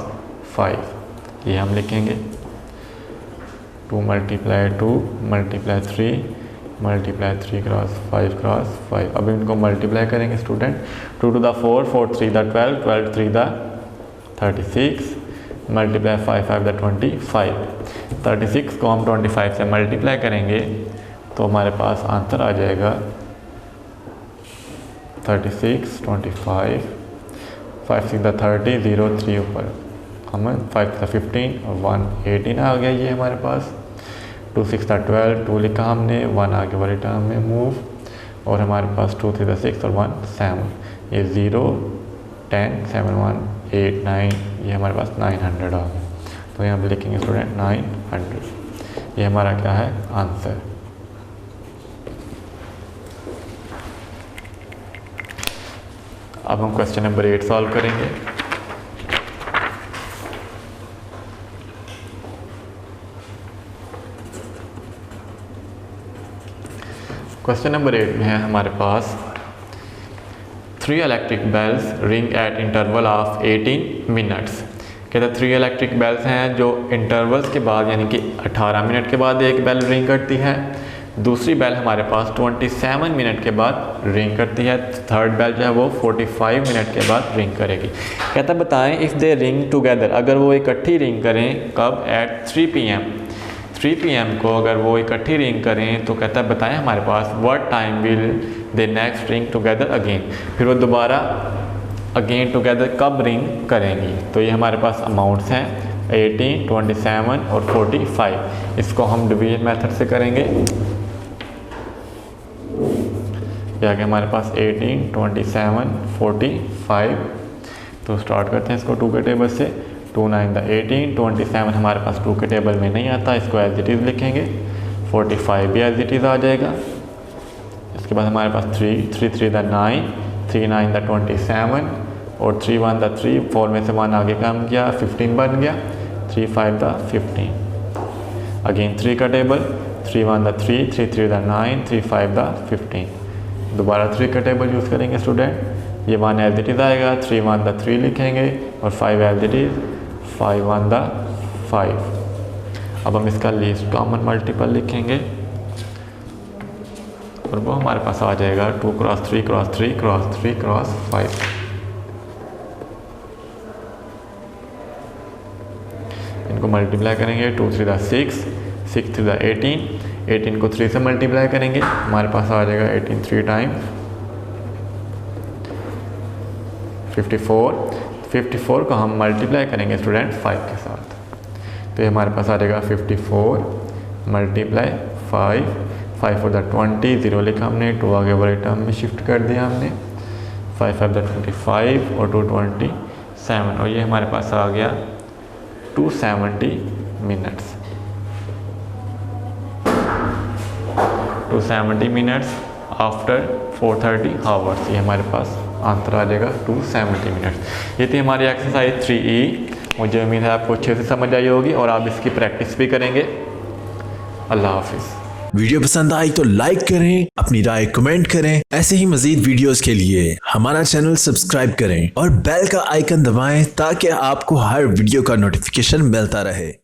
5 ये हम लिखेंगे 2 multiply 2 multiply 3 multiply 3 cross 5 cross 5। अब इनको मल्टीप्लाई करेंगे student, 2 to the 4, 4 3 the 12, 12 3 the 36, multiply 5 5 the 25। 36 को हम 25 से मल्टीप्लाई करेंगे तो हमारे पास आंसर आ जाएगा 36 25, 5 6 the 30, 0 3 ऊपर हम 5 का 15 और 1 18 आ गया ये हमारे पास। 2 6 था 12, 2 लिखा हमने, 1 आगे वाली टर्म में मूव, और हमारे पास 2 3 था 6 और 1 7, ये 0 10 7 1 8 9, ये हमारे पास 900 आ गया। तो यहाँ पे लिखेंगे स्टूडेंट 900, ये हमारा क्या है आंसर। अब हम क्वेश्चन नंबर 8 सॉल्व करेंगे। क्वेश्चन नंबर 8 में है हमारे पास 3 electric bells ring at interval of 18 minutes. कहते हैं 3 इलेक्ट्रिक बेल्स हैं जो इंटरवल्स के बाद यानी कि 18 मिनट के बाद एक बेल रिंग करती है, दूसरी बेल हमारे पास 27 मिनट के बाद रिंग करती है, थर्ड बेल जो है वो 45 मिनट के बाद रिंग करेगी। कहता बताएं इफ़ दे रिंग टुगेदर, अगर वो इकट्ठी रिंग करें कब, एट 3 PM, 3 PM को अगर वो इकट्ठी रिंग करें तो कहता है बताएं हमारे पास what time will they next ring together again, फिर वो दोबारा अगेन टुगेदर कब रिंग करेंगी। तो ये हमारे पास अमाउंट्स हैं 18 27 और 45। इसको हम डिवीजन मेथड से करेंगे। क्या कि हमारे पास 18 27 45। तो स्टार्ट करते हैं इसको 2 के टेबल से। 2 9 द 18, 27 हमारे पास 2 के टेबल में नहीं आता, इसको एज इट इज़ लिखेंगे। 45 भी एज इट इज़ आ जाएगा। इसके बाद हमारे पास 3 3 3 द 9, 3 9 द 27 और 3 1 द 3, 4 में से 1 आगे कम किया 15 बन गया, 3 5 द 15। अगेन 3 का टेबल, 3 1 द 3, 3 3 द 9, 3 5 द 15। दोबारा 3 का टेबल यूज़ करेंगे स्टूडेंट। ये 1 एज इट इज़ आएगा, 3 1 द 3 लिखेंगे और 5 एज इट इज़, 5 1 द 5। अब हम इसका लीस्ट कॉमन मल्टीपल लिखेंगे और वो हमारे पास आ जाएगा 2 क्रॉस 3 क्रॉस 3 क्रॉस 3 क्रॉस 5। इनको मल्टीप्लाई करेंगे, 2 3 द 6, 6 3 द 18, 18 को 3 से मल्टीप्लाई करेंगे, हमारे पास आ जाएगा 18 3 टाइम्स 54। 54 को हम मल्टीप्लाई करेंगे स्टूडेंट 5 के साथ, तो ये हमारे पास आ जाएगा 54 मल्टीप्लाई 5, 5 4 द 20, 0 लिखा हमने, 2 आगे वाले टर्म में शिफ्ट कर दिया हमने, 5 5 द 25 और 2 27, और ये हमारे पास आ गया 270 मिनट्स। 270 मिनट्स आफ्टर 430 आवर्स, ये हमारे पास आंसर आ जाएगा 270 मिनट्स। ये थी हमारी एक्सरसाइज 3E। मुझे उम्मीद है आपको अच्छे से समझ आई होगी और आप इसकी प्रैक्टिस भी करेंगे। अल्लाह हाफिज़। वीडियो पसंद आई तो लाइक करें, अपनी राय कमेंट करें। ऐसे ही मजीद वीडियोस के लिए हमारा चैनल सब्सक्राइब करें और बेल का आइकन दबाएं ताकि आपको हर वीडियो का नोटिफिकेशन मिलता रहे।